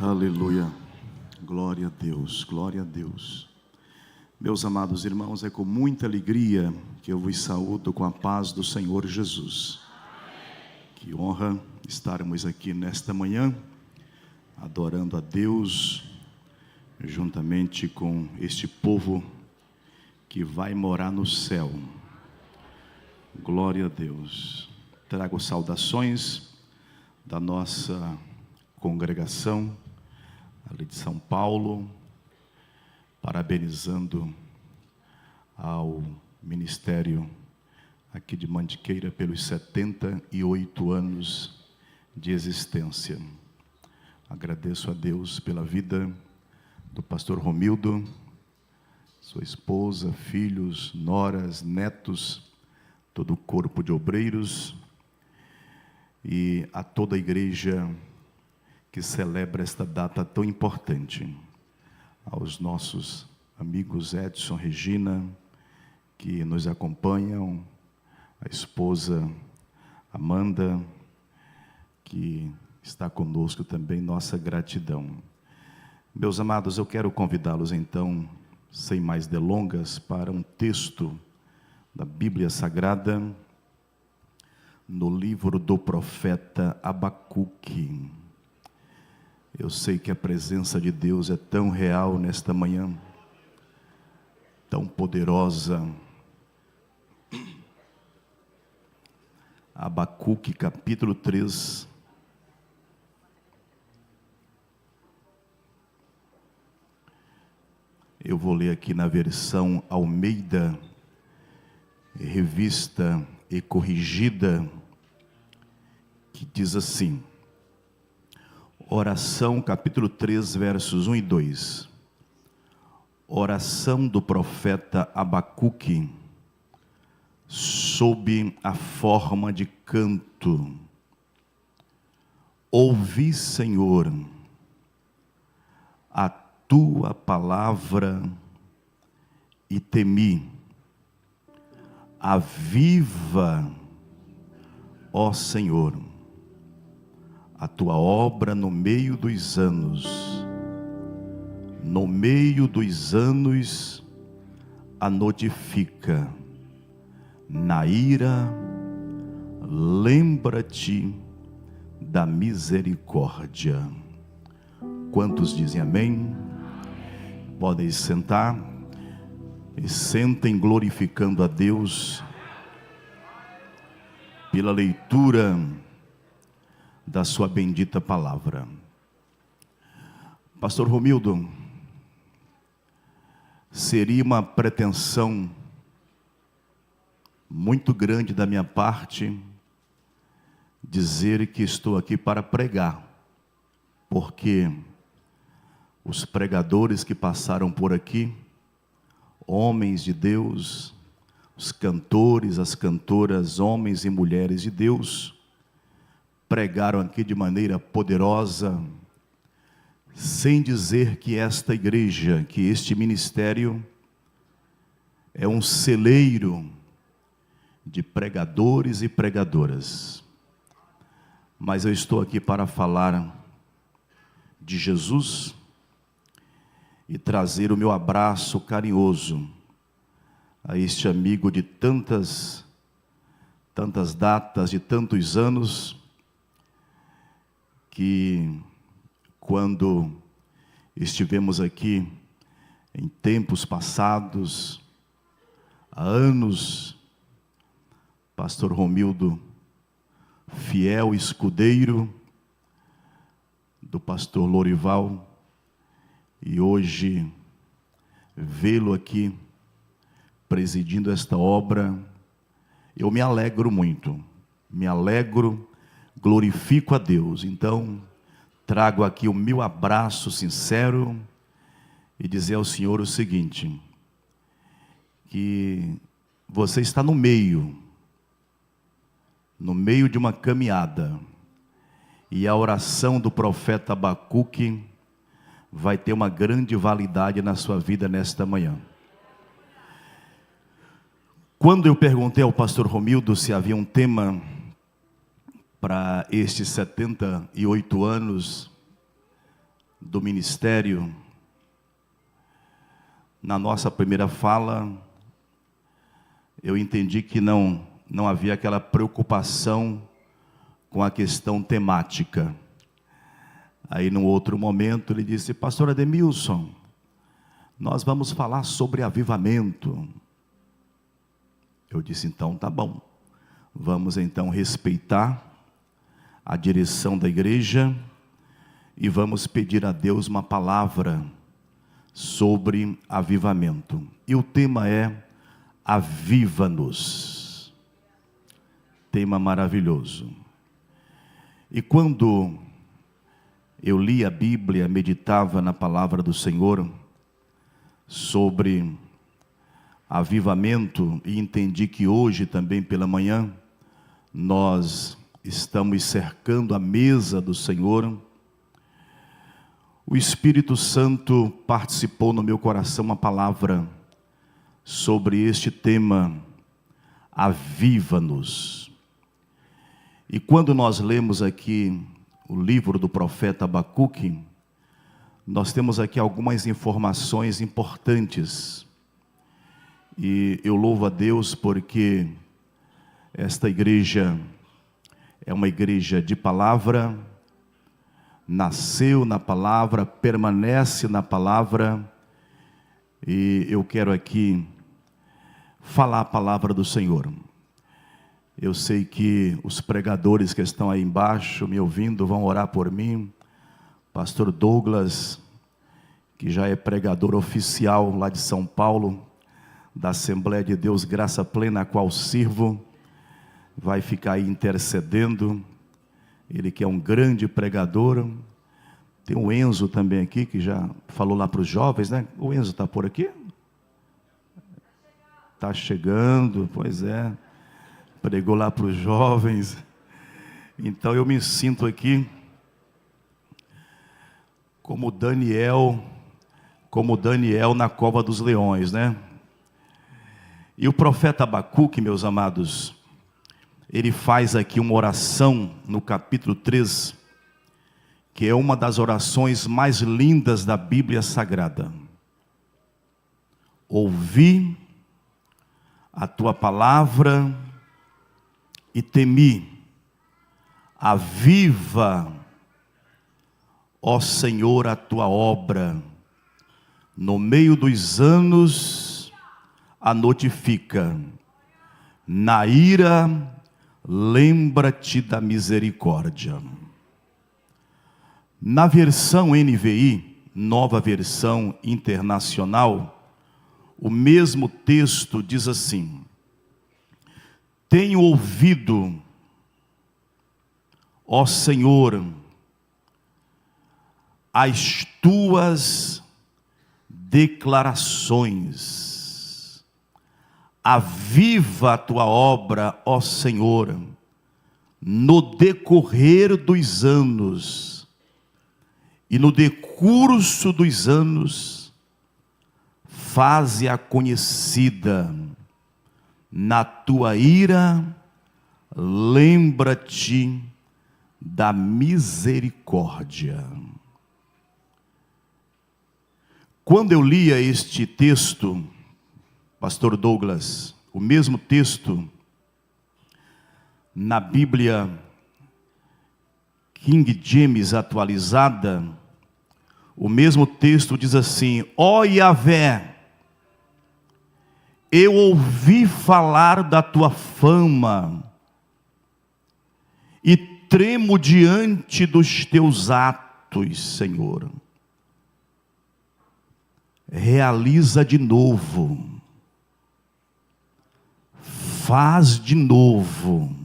Aleluia, glória a Deus, glória a Deus. Meus amados irmãos, é com muita alegria que eu vos saúdo com a paz do Senhor Jesus. Que honra estarmos aqui nesta manhã, adorando a Deus, juntamente com este povo que vai morar no céu. Glória a Deus. Trago saudações da nossa congregação ali de São Paulo, parabenizando ao ministério aqui de Mantiqueira pelos 78 anos de existência. Agradeço a Deus pela vida do pastor Romildo, sua esposa, filhos, noras, netos, todo o corpo de obreiros e a toda a igreja que celebra esta data tão importante. Aos nossos amigos Edson, Regina, que nos acompanham, a esposa Amanda, que está conosco também, nossa gratidão. Meus amados, eu quero convidá-los então, sem mais delongas, para um texto da Bíblia Sagrada, no livro do profeta Abacuque. Eu sei que a presença de Deus é tão real nesta manhã, tão poderosa. Abacuque, capítulo 3. Eu vou ler aqui na versão Almeida, revista e corrigida, que diz assim: oração, capítulo 3, versos 1 e 2. Oração do profeta Abacuque, sob a forma de canto. Ouvi, Senhor, a tua palavra e temi. Aviva, ó Senhor, a tua obra no meio dos anos. No meio dos anos a notifica. Na ira, lembra-te da misericórdia. Quantos dizem amém? Podem sentar e sentem glorificando a Deus pela leitura da sua bendita palavra. Pastor Romildo, seria uma pretensão muito grande da minha parte dizer que estou aqui para pregar, porque os pregadores que passaram por aqui, homens de Deus, os cantores, as cantoras, homens e mulheres de Deus, pregaram aqui de maneira poderosa, sem dizer que esta igreja, que este ministério é um celeiro de pregadores e pregadoras. Mas eu estou aqui para falar de Jesus e trazer o meu abraço carinhoso a este amigo de tantas datas, de tantos anos, que quando estivemos aqui em tempos passados, há anos, pastor Romildo, fiel escudeiro do pastor Lorival, e hoje vê-lo aqui presidindo esta obra, eu me alegro muito, glorifico a Deus. Então, trago aqui o meu abraço sincero e dizer ao Senhor o seguinte: que você está no meio de uma caminhada, e a oração do profeta Abacuque vai ter uma grande validade na sua vida nesta manhã. Quando eu perguntei ao pastor Romildo se havia um tema para estes 78 anos do ministério, na nossa primeira fala, eu entendi que não havia aquela preocupação com a questão temática. Aí, num outro momento, ele disse: pastor Ademilson, nós vamos falar sobre avivamento. Eu disse: então tá bom, vamos então respeitar a direção da igreja e vamos pedir a Deus uma palavra sobre avivamento. E o tema é aviva-nos. Tema maravilhoso. E quando eu li a Bíblia, meditava na palavra do Senhor sobre avivamento e entendi que hoje também pela manhã nós estamos cercando a mesa do Senhor. O Espírito Santo participou no meu coração uma palavra sobre este tema, aviva-nos. E quando nós lemos aqui o livro do profeta Abacuque, nós temos aqui algumas informações importantes. E eu louvo a Deus porque esta igreja é uma igreja de palavra, nasceu na palavra, permanece na palavra, e eu quero aqui falar a palavra do Senhor. Eu sei que os pregadores que estão aí embaixo me ouvindo vão orar por mim. Pastor Douglas, que já é pregador oficial lá de São Paulo, da Assembleia de Deus Graça Plena, a qual sirvo, vai ficar aí intercedendo. Ele que é um grande pregador. Tem o Enzo também aqui, que já falou lá para os jovens, né? O Enzo está por aqui? Está chegando, pois é. Pregou lá para os jovens. Então eu me sinto aqui como Daniel na cova dos leões, né? E o profeta Abacuque, meus amados, ele faz aqui uma oração no capítulo 3, que é uma das orações mais lindas da Bíblia Sagrada. Ouvi a tua palavra e temi. Aviva, ó Senhor, a tua obra. No meio dos anos a notifica. Na ira, lembra-te da misericórdia. Na versão NVI, Nova Versão Internacional, o mesmo texto diz assim: tenho ouvido, ó Senhor, as tuas declarações. Aviva a tua obra, ó Senhor, no decorrer dos anos, e no decurso dos anos, faze-a conhecida. Na tua ira, lembra-te da misericórdia. Quando eu lia este texto, pastor Douglas, o mesmo texto, na Bíblia King James atualizada, o mesmo texto diz assim: ó Yahvé, eu ouvi falar da tua fama, e tremo diante dos teus atos, Senhor. Realiza de novo, faz de novo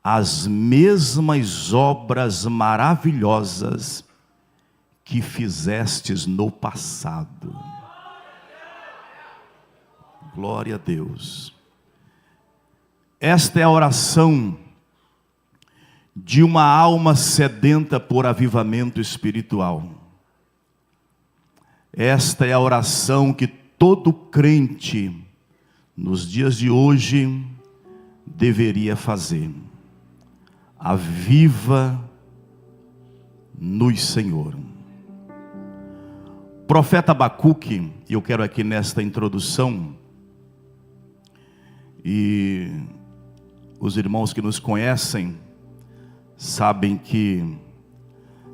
as mesmas obras maravilhosas que fizestes no passado. Glória a Deus. Esta é a oração de uma alma sedenta por avivamento espiritual. Esta é a oração que todo crente, nos dias de hoje, deveria fazer. Aviva-nos, nos Senhor. Profeta Abacuque, eu quero aqui nesta introdução, e os irmãos que nos conhecem sabem que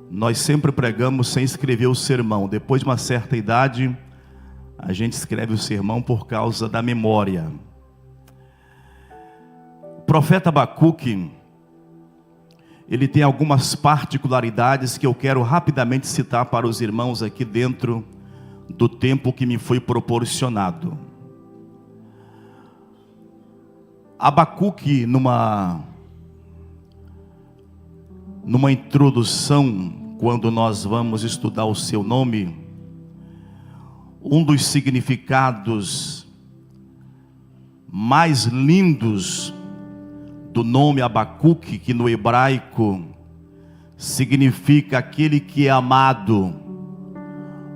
nós sempre pregamos sem escrever o sermão. Depois de uma certa idade, a gente escreve o sermão por causa da memória. O profeta Abacuque, ele tem algumas particularidades que eu quero rapidamente citar para os irmãos aqui dentro do tempo que me foi proporcionado. Abacuque, numa introdução, quando nós vamos estudar o seu nome, um dos significados mais lindos do nome Abacuque, que no hebraico significa aquele que é amado,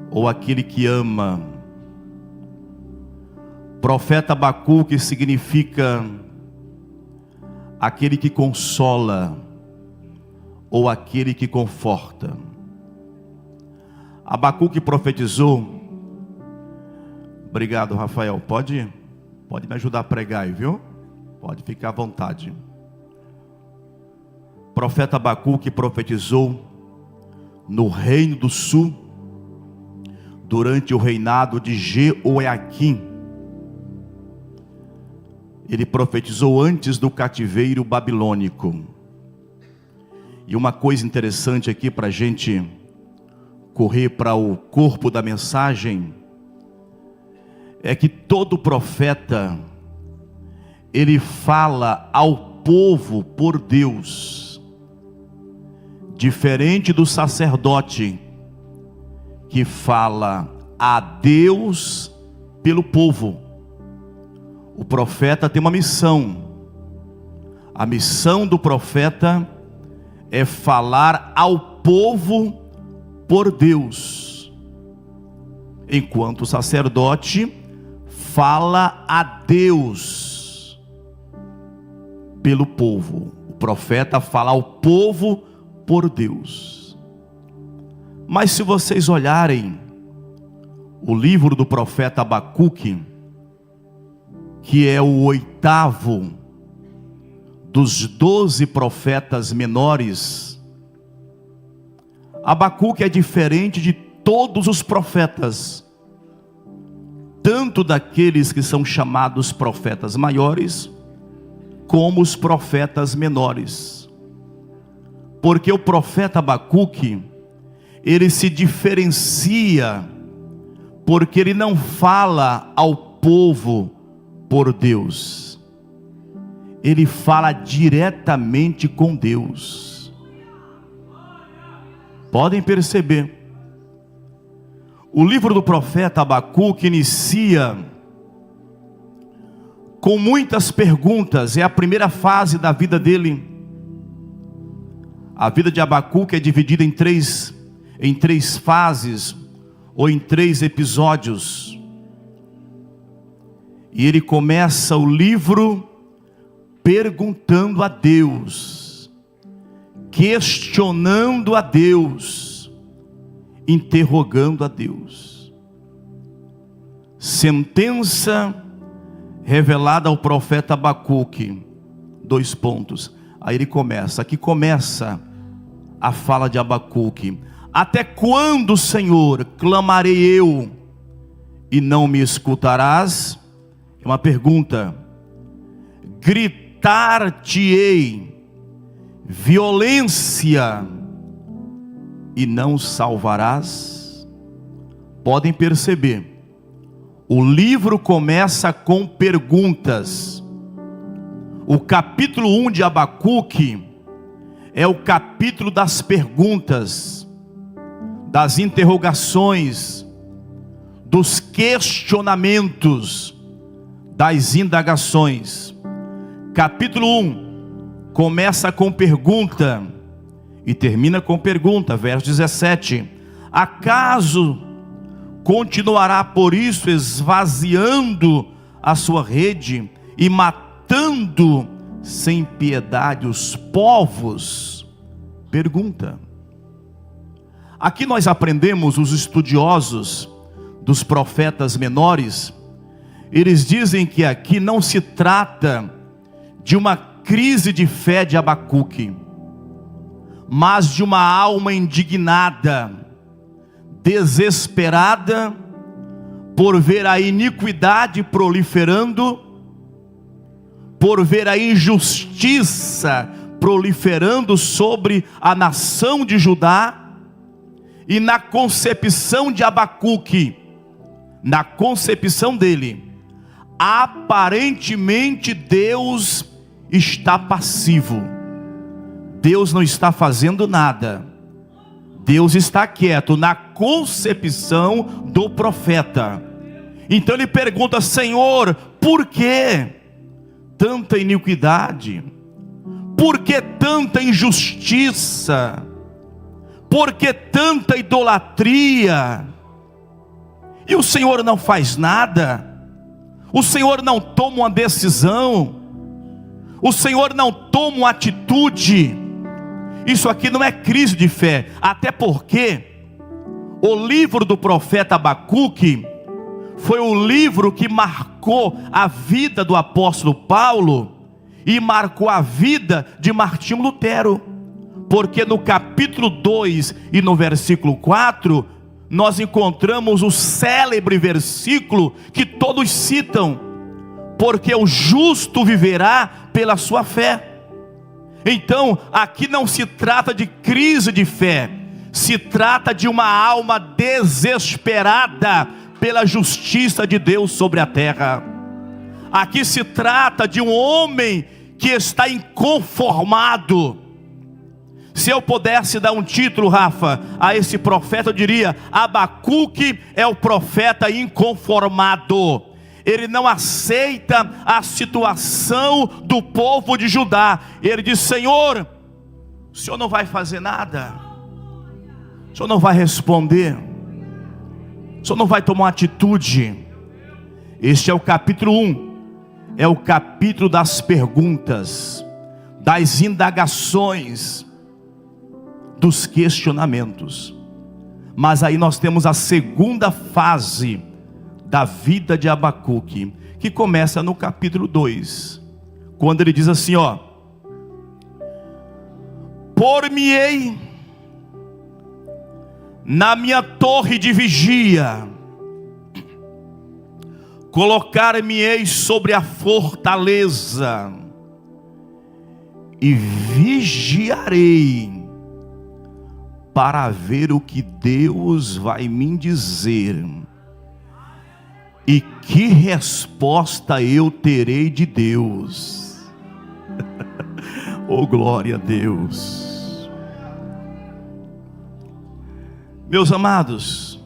ou aquele que ama. Profeta Abacuque significa aquele que consola, ou aquele que conforta. Abacuque profetizou. Obrigado, Rafael. Pode me ajudar a pregar aí, viu? Pode ficar à vontade. Profeta Abacuque profetizou no reino do sul, durante o reinado de Jeoiaquim. Ele profetizou antes do cativeiro babilônico. E uma coisa interessante aqui para a gente correr para o corpo da mensagem, é que todo profeta, ele fala ao povo por Deus, diferente do sacerdote, que fala a Deus pelo povo. O profeta tem uma missão. A missão do profeta é falar ao povo por Deus, enquanto o sacerdote fala a Deus pelo povo. O profeta fala ao povo por Deus. Mas se vocês olharem o livro do profeta Abacuque, que é o 8º dos 12 profetas menores, Abacuque é diferente de todos os profetas, tanto daqueles que são chamados profetas maiores, como os profetas menores. Porque o profeta Abacuque, ele se diferencia, porque ele não fala ao povo por Deus, ele fala diretamente com Deus. Podem perceber, o livro do profeta Abacuque inicia com muitas perguntas. É a primeira fase da vida dele. A vida de Abacuque é dividida em três fases, ou em 3 episódios. E ele começa o livro perguntando a Deus, questionando a Deus, interrogando a Deus. Sentença revelada ao profeta Abacuque. 2 pontos. Aí ele começa. Aqui começa a fala de Abacuque. Até quando, Senhor, clamarei eu e não me escutarás? É uma pergunta. Gritar-te-ei violência e não salvarás? Podem perceber, o livro começa com perguntas. O capítulo 1 de Abacuque é o capítulo das perguntas, das interrogações, dos questionamentos, das indagações. Capítulo 1 começa com pergunta e termina com pergunta, verso 17. Acaso continuará por isso esvaziando a sua rede e matando sem piedade os povos? Pergunta. Aqui nós aprendemos, os estudiosos dos profetas menores, eles dizem que aqui não se trata de uma crise de fé de Abacuque, mas de uma alma indignada, desesperada, por ver a iniquidade proliferando, por ver a injustiça proliferando sobre a nação de Judá. E na concepção de Abacuque, na concepção dele, aparentemente Deus está passivo, Deus não está fazendo nada, Deus está quieto, na concepção do profeta. Então ele pergunta: Senhor, por que tanta iniquidade? Por que tanta injustiça? Por que tanta idolatria? E o Senhor não faz nada? O Senhor não toma uma decisão? O Senhor não toma uma atitude? Isso aqui não é crise de fé, até porque o livro do profeta Abacuque foi o livro que marcou a vida do apóstolo Paulo e marcou a vida de Martinho Lutero. Porque no capítulo 2 e no versículo 4, nós encontramos o célebre versículo que todos citam: porque o justo viverá pela sua fé. Então, aqui não se trata de crise de fé, se trata de uma alma desesperada pela justiça de Deus sobre a terra. Aqui se trata de um homem que está inconformado. Se eu pudesse dar um título, Rafa, a esse profeta, eu diria: Abacuque é o profeta inconformado. Ele não aceita a situação do povo de Judá. Ele diz: Senhor, o Senhor não vai fazer nada, o Senhor não vai responder, o Senhor não vai tomar uma atitude. Este é o capítulo 1, é o capítulo das perguntas, das indagações, dos questionamentos. Mas aí nós temos a segunda fase da vida de Abacuque, que começa no capítulo 2, quando ele diz assim, ó: por-me-ei na minha torre de vigia, colocar-me-ei sobre a fortaleza, e vigiarei para ver o que Deus vai me dizer, e que resposta eu terei de Deus. Oh, glória a Deus. Meus amados,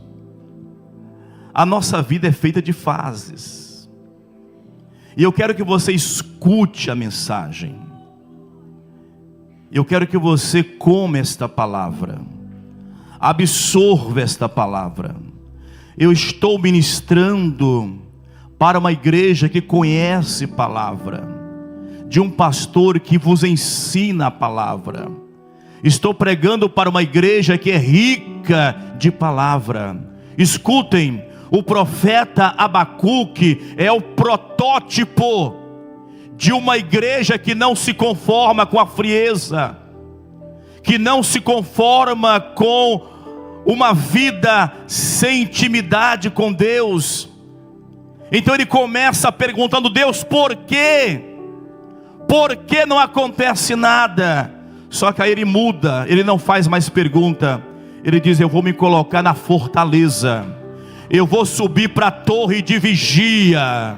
a nossa vida é feita de fases, e eu quero que você escute a mensagem. Eu quero que você coma esta palavra, absorva esta palavra. Eu estou ministrando para uma igreja que conhece palavra, de um pastor que vos ensina a palavra. Estou pregando para uma igreja que é rica de palavra. Escutem, o profeta Abacuque é o protótipo de uma igreja que não se conforma com a frieza, que não se conforma com uma vida sem intimidade com Deus. Então ele começa perguntando: Deus, por quê? Por que não acontece nada? Só que aí ele muda, ele não faz mais pergunta. Ele diz: eu vou me colocar na fortaleza, eu vou subir para a torre de vigia,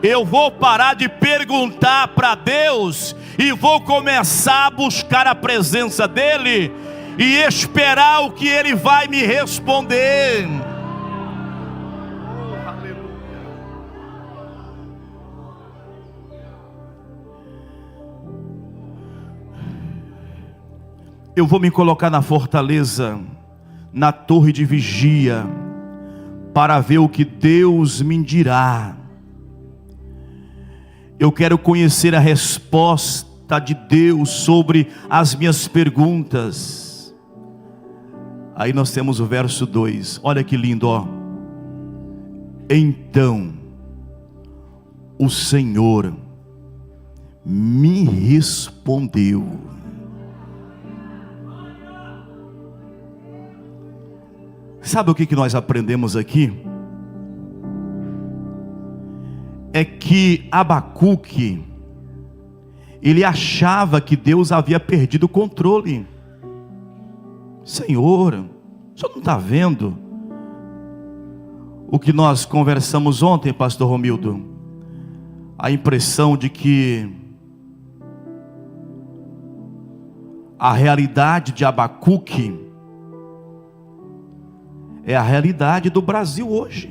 eu vou parar de perguntar para Deus e vou começar a buscar a presença dEle e esperar o que Ele vai me responder. Oh, aleluia. Eu vou me colocar na fortaleza, na torre de vigia, para ver o que Deus me dirá. Eu quero conhecer a resposta de Deus sobre as minhas perguntas. Aí nós temos o verso 2, olha que lindo, ó. Então o Senhor me respondeu. Sabe o que nós aprendemos aqui? É que Abacuque, ele achava que Deus havia perdido o controle. Senhor, o senhor não está vendo o que nós conversamos ontem, pastor Romildo? A impressão de que a realidade de Abacuque é a realidade do Brasil hoje.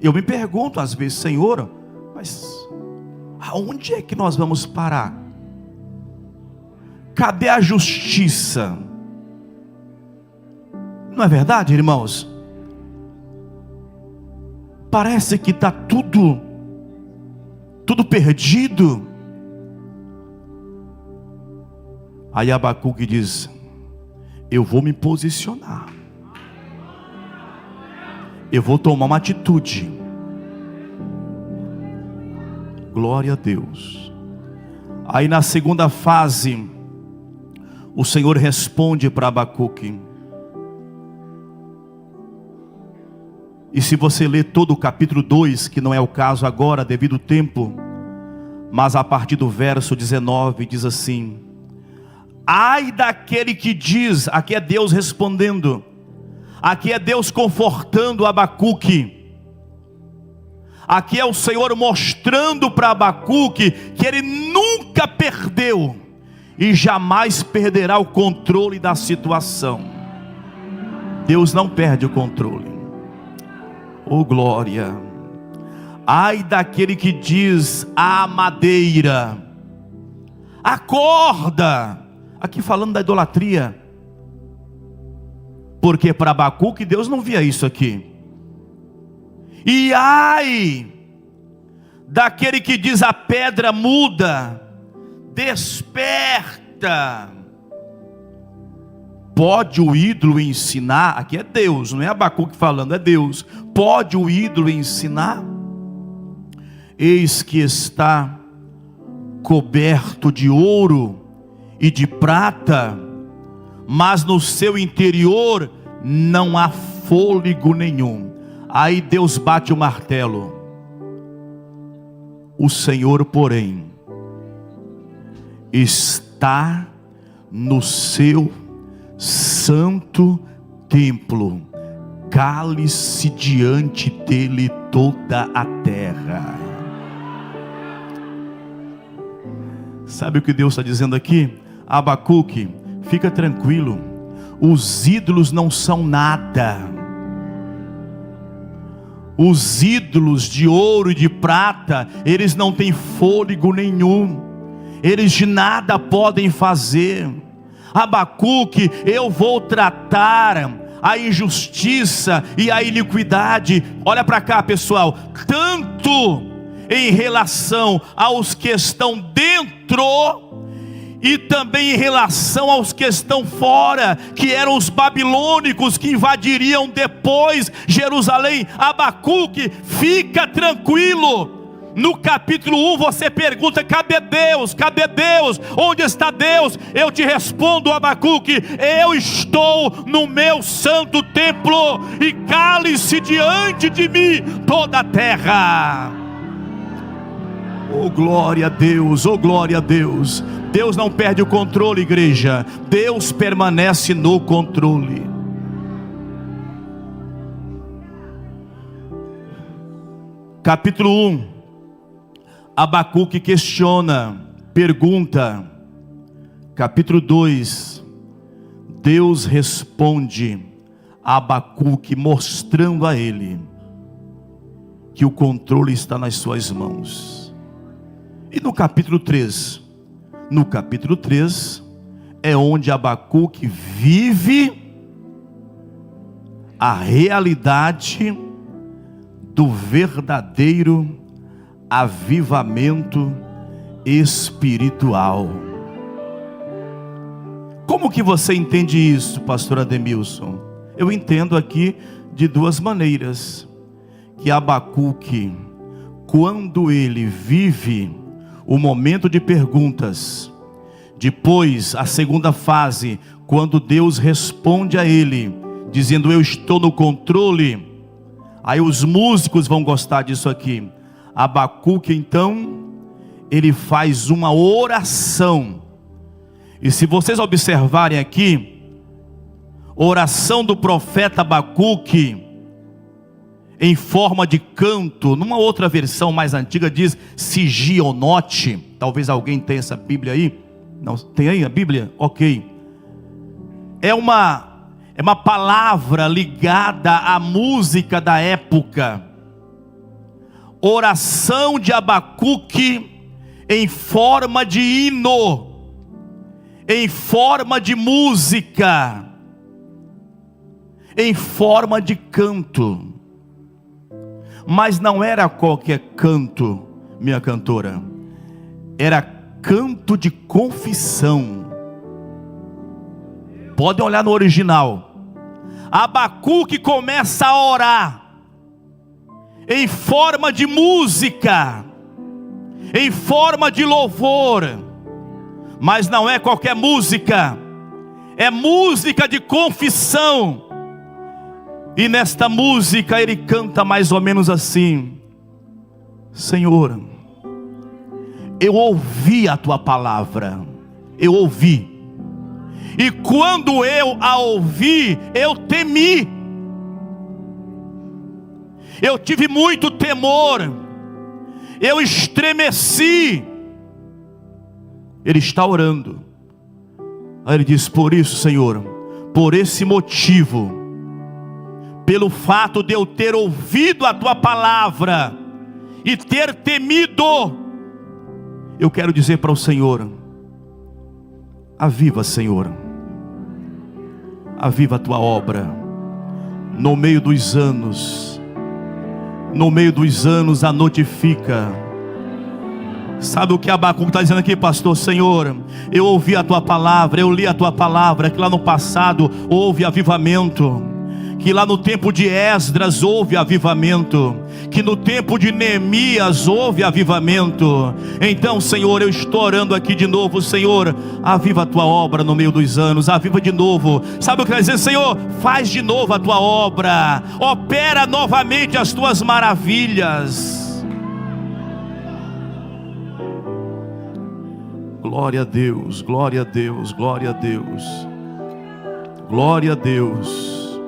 Eu me pergunto às vezes, Senhor, mas aonde é que nós vamos parar? Cadê a justiça? Não é verdade, irmãos? Parece que está tudo perdido. Aí Abacuque diz: eu vou me posicionar, eu vou tomar uma atitude. Glória a Deus. Aí na segunda fase, o Senhor responde para Abacuque. E se você ler todo o capítulo 2, que não é o caso agora devido ao tempo, mas a partir do verso 19 diz assim: ai daquele que diz, aqui é Deus respondendo, aqui é Deus confortando Abacuque, aqui é o Senhor mostrando para Abacuque que ele nunca perdeu e jamais perderá o controle da situação. Deus não perde o controle. Oh glória. Ai daquele que diz à madeira: acorda. Aqui falando da idolatria, porque para Abacuque Deus não via isso aqui. E ai daquele que diz à pedra muda: desperta. Pode o ídolo ensinar? Aqui é Deus, não é Abacuque falando, é Deus. Pode o ídolo ensinar? Eis que está coberto de ouro e de prata, mas no seu interior não há fôlego nenhum. Aí Deus bate o martelo. O Senhor, porém, está no seu santo templo, cale-se diante dele toda a terra. Sabe o que Deus está dizendo aqui? Abacuque, fica tranquilo, os ídolos não são nada. Os ídolos de ouro e de prata, eles não têm fôlego nenhum, eles de nada podem fazer. Abacuque, eu vou tratar a injustiça e a iniquidade, olha para cá pessoal, tanto em relação aos que estão dentro e também em relação aos que estão fora, que eram os babilônicos que invadiriam depois Jerusalém. Abacuque, fica tranquilo. No capítulo 1 você pergunta: cadê Deus? Cadê Deus? Onde está Deus? Eu te respondo, Abacuque, eu estou no meu santo templo, e cale-se diante de mim toda a terra. Oh glória a Deus, oh glória a Deus. Deus não perde o controle, igreja. Deus permanece no controle. Capítulo 1, Abacuque questiona, pergunta. Capítulo 2, Deus responde a Abacuque, mostrando a ele que o controle está nas suas mãos. E no capítulo 3, é onde Abacuque vive a realidade do verdadeiro avivamento espiritual. Como que você entende isso, pastor Ademilson? Eu entendo aqui de duas maneiras. Que Abacuque, quando ele vive o momento de perguntas, depois a segunda fase, quando Deus responde a ele, dizendo eu estou no controle, aí os músicos vão gostar disso aqui. Abacuque então, ele faz uma oração, e se vocês observarem aqui, oração do profeta Abacuque, em forma de canto, numa outra versão mais antiga diz sigionote, talvez alguém tenha essa Bíblia aí, não, tem aí a Bíblia? Ok, é uma palavra ligada à música da época, oração de Abacuque em forma de hino, em forma de música, em forma de canto. Mas não era qualquer canto, minha cantora, era canto de confissão. Podem olhar no original. Abacuque começa a orar em forma de música, em forma de louvor, mas não é qualquer música, é música de confissão. E nesta música ele canta mais ou menos assim: Senhor, eu ouvi a tua palavra, eu ouvi, e quando eu a ouvi, eu temi, eu tive muito temor, eu estremeci. Ele está orando, aí ele diz: por isso, Senhor, por esse motivo, pelo fato de eu ter ouvido a tua palavra e ter temido, eu quero dizer para o Senhor: aviva, Senhor, aviva a tua obra no meio dos anos, no meio dos anos a notifica. Sabe o que Abacuque está dizendo aqui, pastor? Senhor, eu ouvi a tua palavra, eu li a tua palavra, que lá no passado houve avivamento, que lá no tempo de Esdras houve avivamento, que no tempo de Neemias houve avivamento. Então, Senhor, eu estou orando aqui de novo: Senhor, aviva a tua obra no meio dos anos, aviva de novo. Sabe o que quer dizer? Senhor, faz de novo a tua obra, opera novamente as tuas maravilhas. Glória a Deus, glória a Deus, glória a Deus, glória a Deus.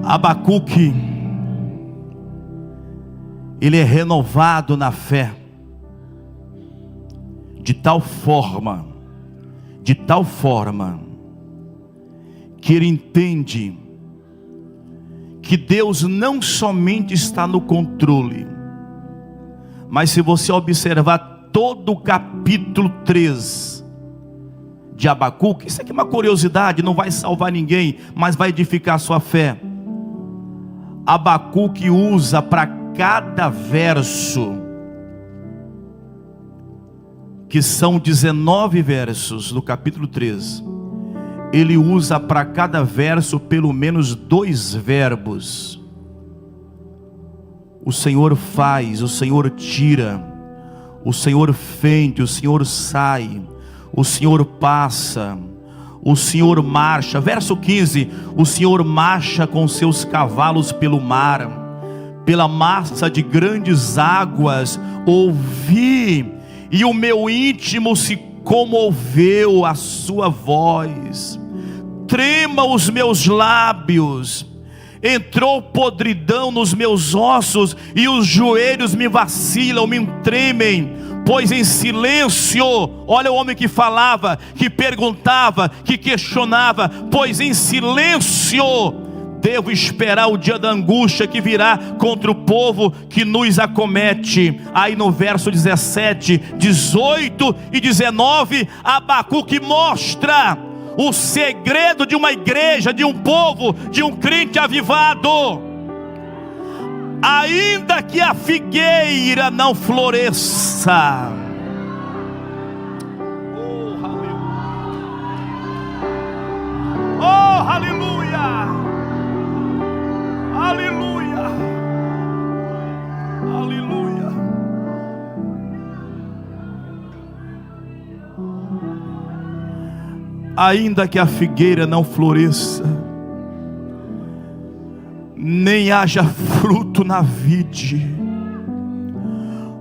Abacuque, ele é renovado na fé, de tal forma, que ele entende que Deus não somente está no controle, mas se você observar todo o capítulo 3 de Abacuque, isso aqui é uma curiosidade, não vai salvar ninguém, mas vai edificar a sua fé. Abacuque usa para cada verso, que são 19 versos no capítulo 3, ele usa para cada verso pelo menos 2 verbos. O Senhor faz, o Senhor tira, o Senhor fende, o Senhor sai, o Senhor passa, o Senhor marcha. Verso 15: o Senhor marcha com seus cavalos pelo mar, pela massa de grandes águas. Ouvi, e o meu íntimo se comoveu à sua voz. Trema os meus lábios, entrou podridão nos meus ossos, e os joelhos me vacilam, me tremem, pois em silêncio, olha o homem que falava, que perguntava, que questionava, pois em silêncio devo esperar o dia da angústia que virá contra o povo que nos acomete. Aí no verso 17, 18 e 19, Abacuque mostra o segredo de uma igreja, de um povo, de um crente avivado. Ainda que a figueira não floresça, aleluia, aleluia, aleluia. Ainda que a figueira não floresça, nem haja fruto na vide,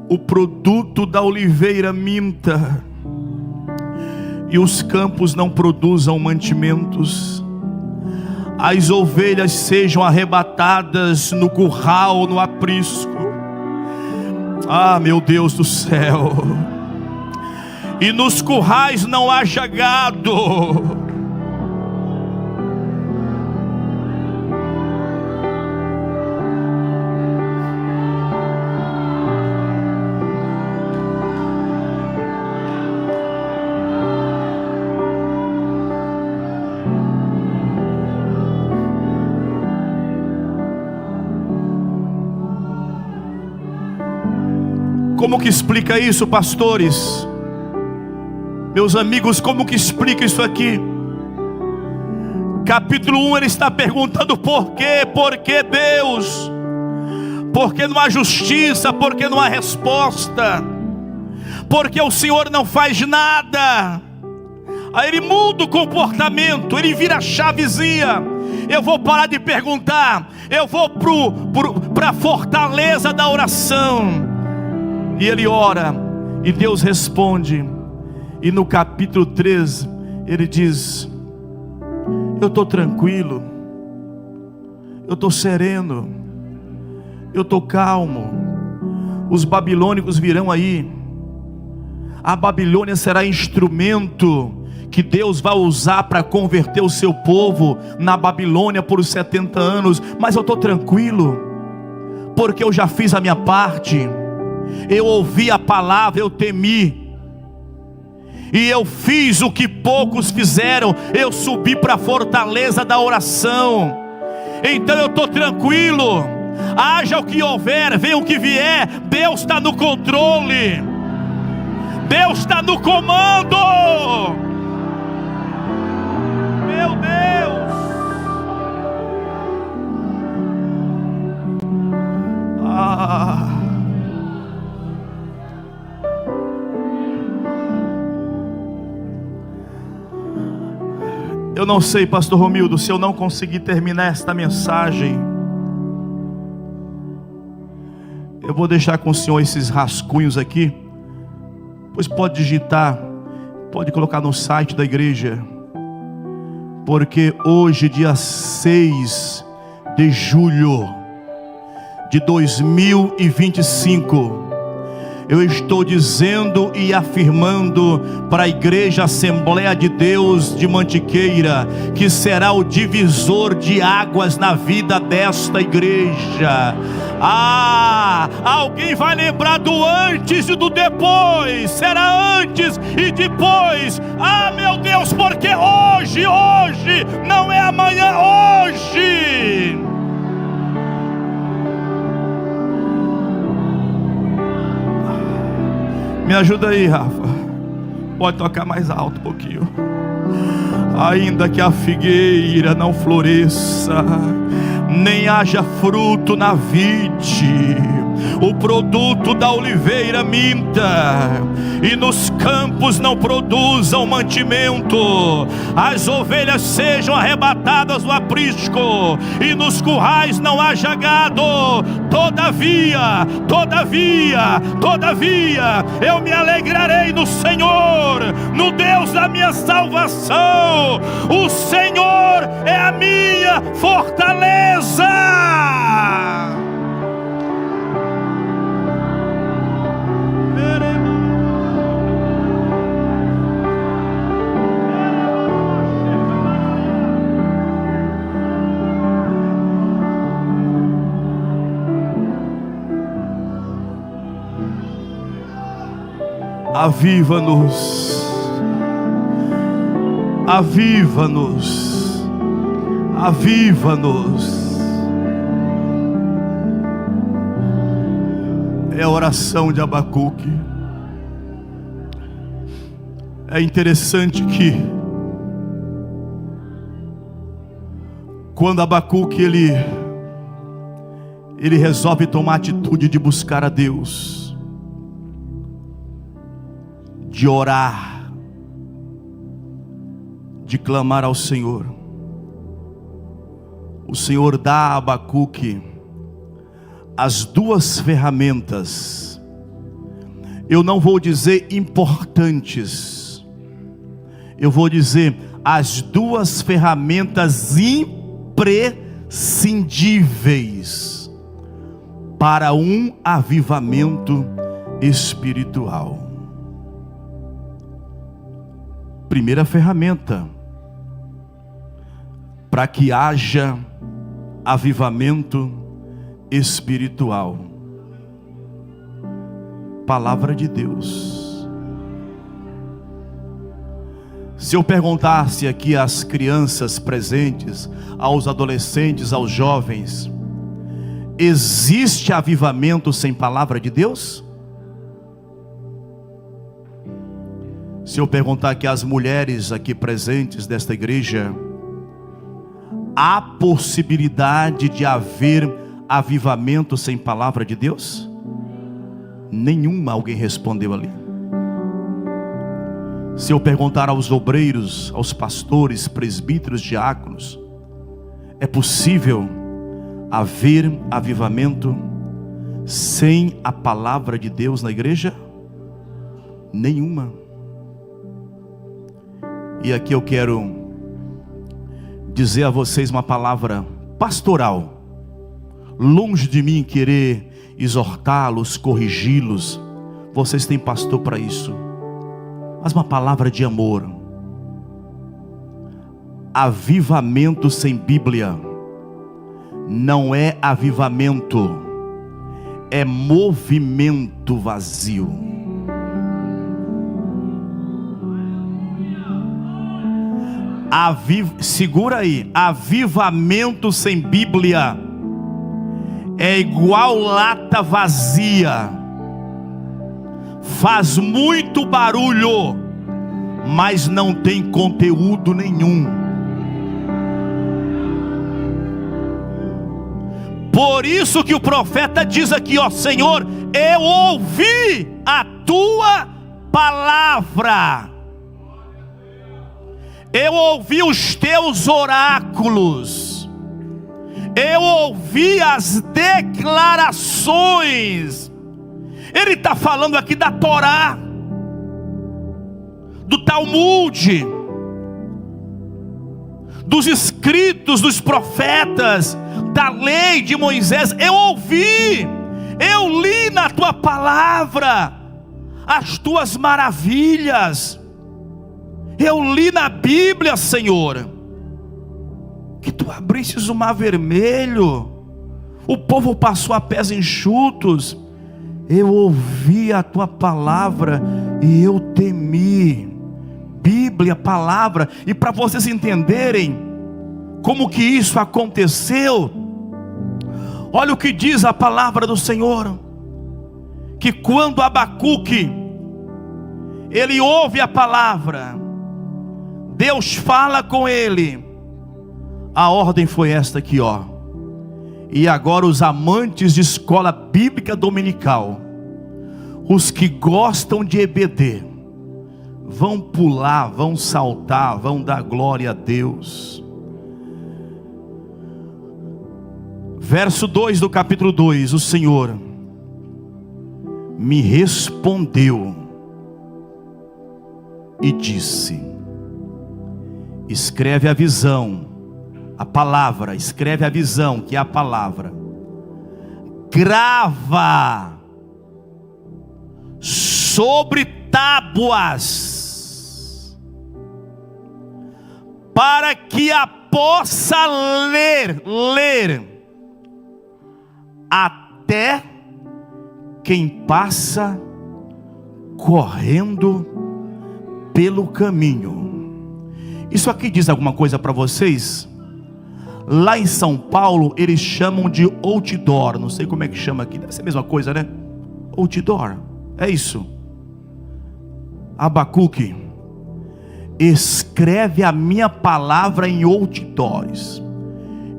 o produto da oliveira minta, e os campos não produzam mantimentos, as ovelhas sejam arrebatadas no curral, no aprisco. Ah, meu Deus do céu! E nos currais não haja gado. Como que explica isso, pastores? Meus amigos, como que explica isso aqui? Capítulo 1, ele está perguntando por quê? Por que Deus? Porque não há justiça, porque não há resposta, porque o Senhor não faz nada. Aí ele muda o comportamento, ele vira a chavezinha. Eu vou parar de perguntar, eu vou para a fortaleza da oração. E ele ora, e Deus responde. E no capítulo 3, ele diz: eu estou tranquilo, eu estou sereno, eu estou calmo. Os babilônicos virão aí. A Babilônia será instrumento que Deus vai usar para converter o seu povo na Babilônia por 70 anos. Mas eu estou tranquilo, porque eu já fiz a minha parte. Eu ouvi a palavra, eu temi, e eu fiz o que poucos fizeram. Eu subi para a fortaleza da oração. Então eu estou tranquilo. Haja o que houver, venha o que vier, Deus está no controle, Deus está no comando. Meu Deus. Eu não sei, pastor Romildo, se eu não conseguir terminar esta mensagem, eu vou deixar com o senhor esses rascunhos aqui. Pois pode digitar, pode colocar no site da igreja. Porque hoje, dia 6 de julho de 2025, eu estou dizendo e afirmando para a igreja Assembleia de Deus de Mantiqueira, que será o divisor de águas na vida desta igreja. Alguém vai lembrar do antes e do depois. Será antes e depois. Meu Deus, porque hoje não é amanhã, hoje. Me ajuda aí, Rafa. Pode tocar mais alto um pouquinho. Ainda que a figueira não floresça, nem haja fruto na vide, o produto da oliveira minta, e nos campos não produzam mantimento, as ovelhas sejam arrebatadas do aprisco, e nos currais não haja gado. Todavia, eu me alegrarei no Senhor, no Deus da minha salvação. O Senhor é a minha fortaleza. Aviva-nos, aviva-nos, aviva-nos. É a oração de Abacuque. É interessante que Quando Abacuque ele resolve tomar a atitude de buscar a Deus, de orar, de clamar ao Senhor, o Senhor dá a Abacuque as duas ferramentas, eu não vou dizer importantes, eu vou dizer as duas ferramentas imprescindíveis para um avivamento espiritual. Primeira ferramenta para que haja avivamento espiritual: palavra de Deus. Se eu perguntasse aqui às crianças presentes, aos adolescentes, aos jovens: existe avivamento sem palavra de Deus? Se eu perguntar aqui às mulheres aqui presentes desta igreja: há possibilidade de haver avivamento sem palavra de Deus? Nenhuma, alguém respondeu ali. Se eu perguntar aos obreiros, aos pastores, presbíteros, diáconos: é possível haver avivamento sem a palavra de Deus na igreja? Nenhuma. E aqui eu quero dizer a vocês uma palavra pastoral, longe de mim querer exortá-los, corrigi-los, vocês têm pastor para isso, mas uma palavra de amor. Avivamento sem Bíblia não é avivamento, é movimento vazio. Segura aí, avivamento sem Bíblia é igual lata vazia, faz muito barulho, mas não tem conteúdo nenhum. Por isso que o profeta diz aqui, ó: Senhor, eu ouvi a tua palavra, eu ouvi os teus oráculos, eu ouvi as declarações. Ele está falando aqui da Torá, do Talmud, dos escritos dos profetas, da lei de Moisés. Eu ouvi, eu li na tua palavra as tuas maravilhas. Eu li na Bíblia, Senhor, que tu abristes o mar vermelho, o povo passou a pés enxutos. Eu ouvi a tua palavra e eu temi. Bíblia, palavra. E para vocês entenderem como que isso aconteceu, olha o que diz a palavra do Senhor, que quando Abacuque ele ouve a palavra, Deus fala com ele, a ordem foi esta aqui, ó. E agora os amantes de escola bíblica dominical, os que gostam de EBD, vão pular, vão saltar, vão dar glória a Deus. Verso 2 do capítulo 2: o Senhor me respondeu e disse: escreve a visão, a palavra, escreve a visão, que é a palavra, grava sobre tábuas, para que a possa ler até quem passa correndo pelo caminho. Isso aqui diz alguma coisa para vocês? Lá em São Paulo eles chamam de outdoor, não sei como é que chama aqui, deve ser a mesma coisa, né? Outdoor, é isso. Abacuque, escreve a minha palavra em outdoors.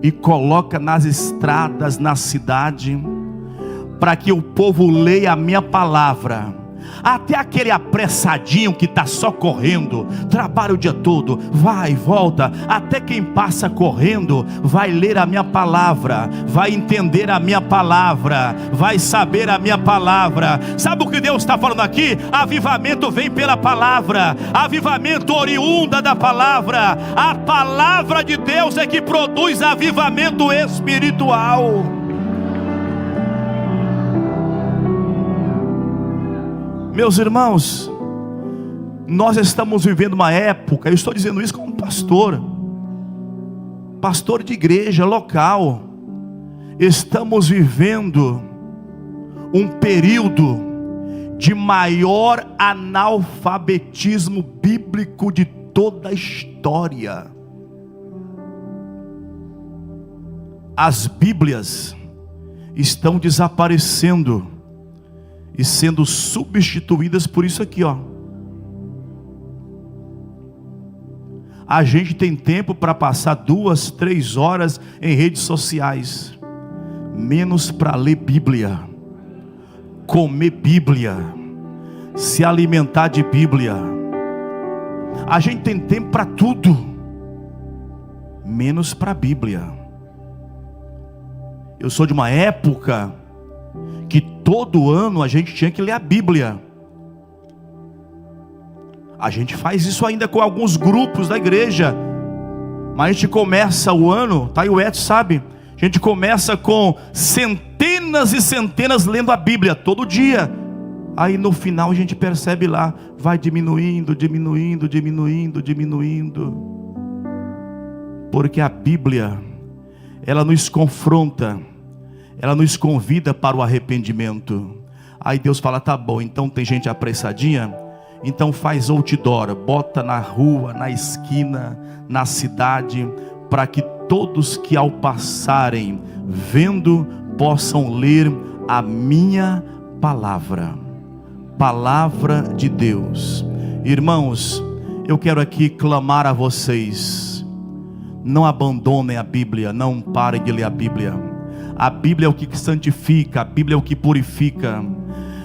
e coloca nas estradas, na cidade, para que o povo leia a minha palavra. Até aquele apressadinho que está só correndo, trabalha o dia todo, vai e volta, até quem passa correndo vai ler a minha palavra, vai entender a minha palavra, vai saber a minha palavra. Sabe o que Deus está falando aqui? Avivamento vem pela palavra, avivamento oriunda da palavra. A palavra de Deus é que produz avivamento espiritual. Meus irmãos, nós estamos vivendo uma época, eu estou dizendo isso como pastor de igreja local, estamos vivendo um período de maior analfabetismo bíblico de toda a história. As Bíblias estão desaparecendo e sendo substituídas por isso aqui, ó. A gente tem tempo para passar 2, 3 horas em redes sociais, menos para ler Bíblia, comer Bíblia, se alimentar de Bíblia. A gente tem tempo para tudo, menos para a Bíblia. Eu sou de uma época que todo ano a gente tinha que ler a Bíblia. A gente faz isso ainda com alguns grupos da igreja, mas a gente começa o ano, tá aí o Edson sabe, a gente começa com centenas e centenas lendo a Bíblia todo dia. Aí no final a gente percebe lá, vai diminuindo, diminuindo, diminuindo, diminuindo. Porque a Bíblia, ela nos confronta, ela nos convida para o arrependimento. Aí Deus fala, tá bom, então tem gente apressadinha, então faz outdoor, bota na rua, na esquina, na cidade, para que todos que ao passarem, vendo, possam ler a minha palavra. Palavra de Deus. Irmãos, eu quero aqui clamar a vocês, não abandonem a Bíblia, não parem de ler a Bíblia. A Bíblia é o que santifica, a Bíblia é o que purifica.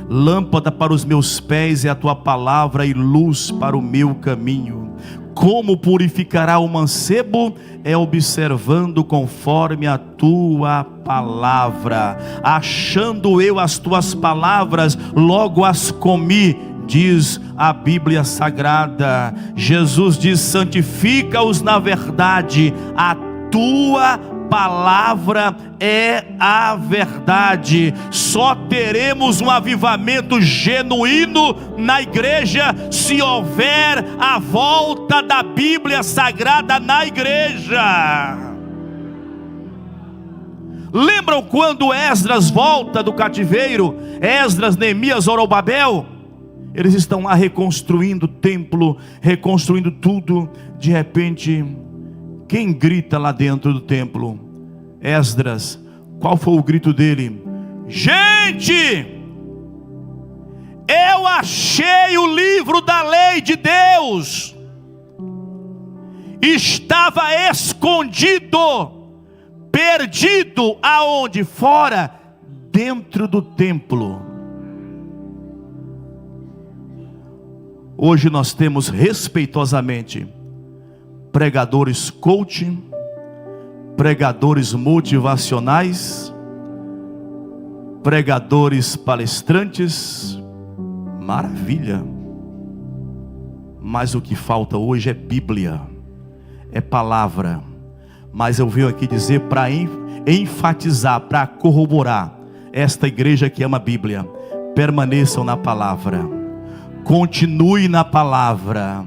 Lâmpada para os meus pés é a tua palavra e luz para o meu caminho. Como purificará o mancebo? É observando conforme a tua palavra. Achando eu as tuas palavras, logo as comi, diz a Bíblia Sagrada. Jesus diz, santifica-os na verdade, a tua palavra é a verdade. Só teremos um avivamento genuíno na igreja se houver a volta da Bíblia Sagrada na igreja. Lembram quando Esdras volta do cativeiro? Esdras, Neemias, Zorobabel, eles estão lá reconstruindo o templo, reconstruindo tudo. De repente, quem grita lá dentro do templo? Esdras. Qual foi o grito dele? Gente, eu achei o livro da lei de Deus, estava escondido, perdido, aonde? Fora, dentro do templo. Hoje nós temos respeitosamente pregadores coaching, pregadores motivacionais, pregadores palestrantes, maravilha. Mas o que falta hoje é Bíblia, é palavra. Mas eu venho aqui dizer para enfatizar, para corroborar, esta igreja que ama a Bíblia, permaneçam na palavra, continue na palavra,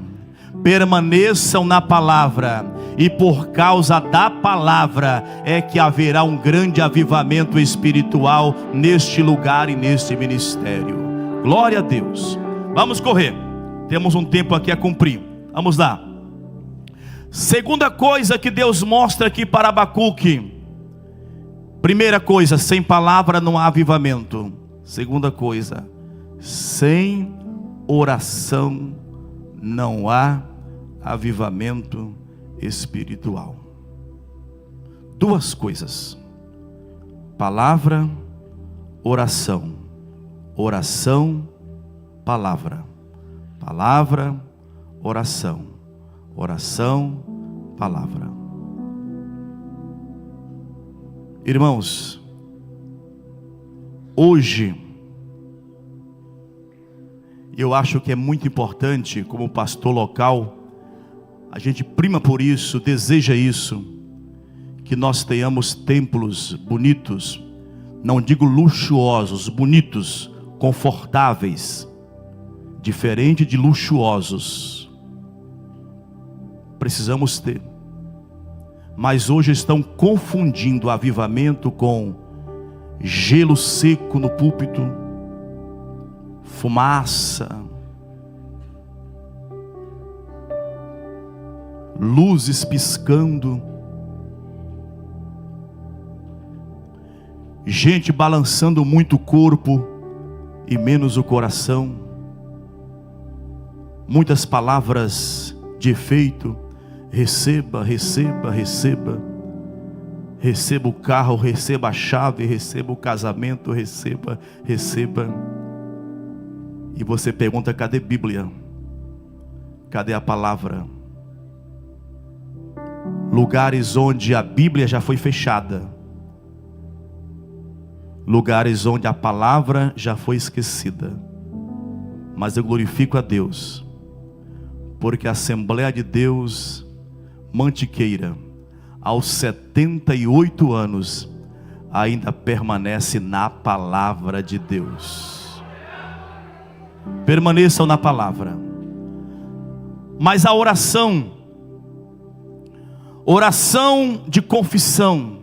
permaneçam na palavra, e por causa da palavra é que haverá um grande avivamento espiritual neste lugar e neste ministério. Glória a Deus. Vamos correr, temos um tempo aqui a cumprir. Vamos lá. Segunda coisa que Deus mostra aqui para Abacuque. Primeira coisa, sem palavra não há avivamento. Segunda coisa, sem oração não há avivamento espiritual. duas coisas: palavra, oração. Oração, palavra. Palavra, oração. Oração, palavra. Irmãos, hoje, eu acho que é muito importante, como pastor local, a gente prima por isso, deseja isso, que nós tenhamos templos bonitos, não digo luxuosos, bonitos, confortáveis, diferente de luxuosos. Precisamos ter. Mas hoje estão confundindo avivamento com gelo seco no púlpito, fumaça, luzes piscando, gente balançando muito o corpo e menos o coração, muitas palavras de efeito: receba, receba, receba, receba o carro, receba a chave, receba o casamento, receba, receba. E você pergunta: cadê a Bíblia? Cadê a palavra? Lugares onde a Bíblia já foi fechada, lugares onde a palavra já foi esquecida. Mas eu glorifico a Deus, porque a Assembleia de Deus Mantiqueira, aos 78 anos, ainda permanece na palavra de Deus. Permaneçam na palavra. Mas a oração de confissão,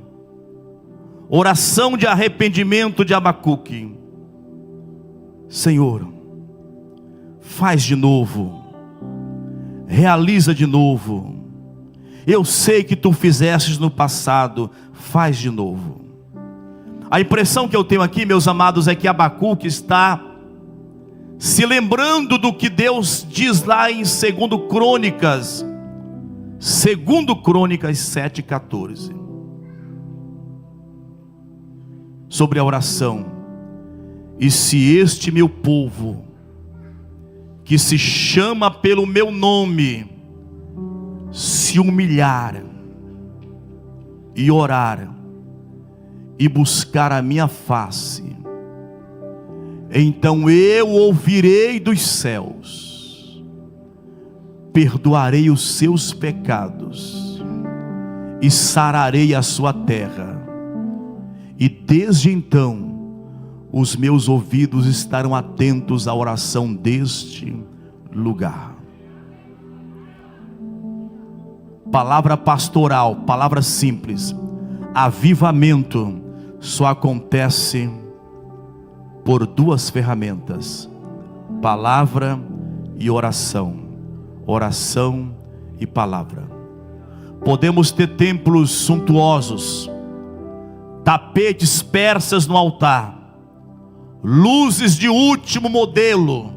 oração de arrependimento de Abacuque: Senhor, faz de novo, realiza de novo. Eu sei que tu fizestes no passado, faz de novo. A impressão que eu tenho aqui, meus amados, é que Abacuque está se lembrando do que Deus diz lá em 2 Crônicas 7,14, sobre a oração. E se este meu povo, que se chama pelo meu nome, se humilhar e orar e buscar a minha face, então eu ouvirei dos céus, perdoarei os seus pecados e sararei a sua terra, e desde então os meus ouvidos estarão atentos à oração deste lugar. Palavra pastoral, palavra simples. Avivamento só acontece por duas ferramentas: palavra e oração. Oração e palavra. Podemos ter templos suntuosos, tapetes persas no altar, luzes de último modelo,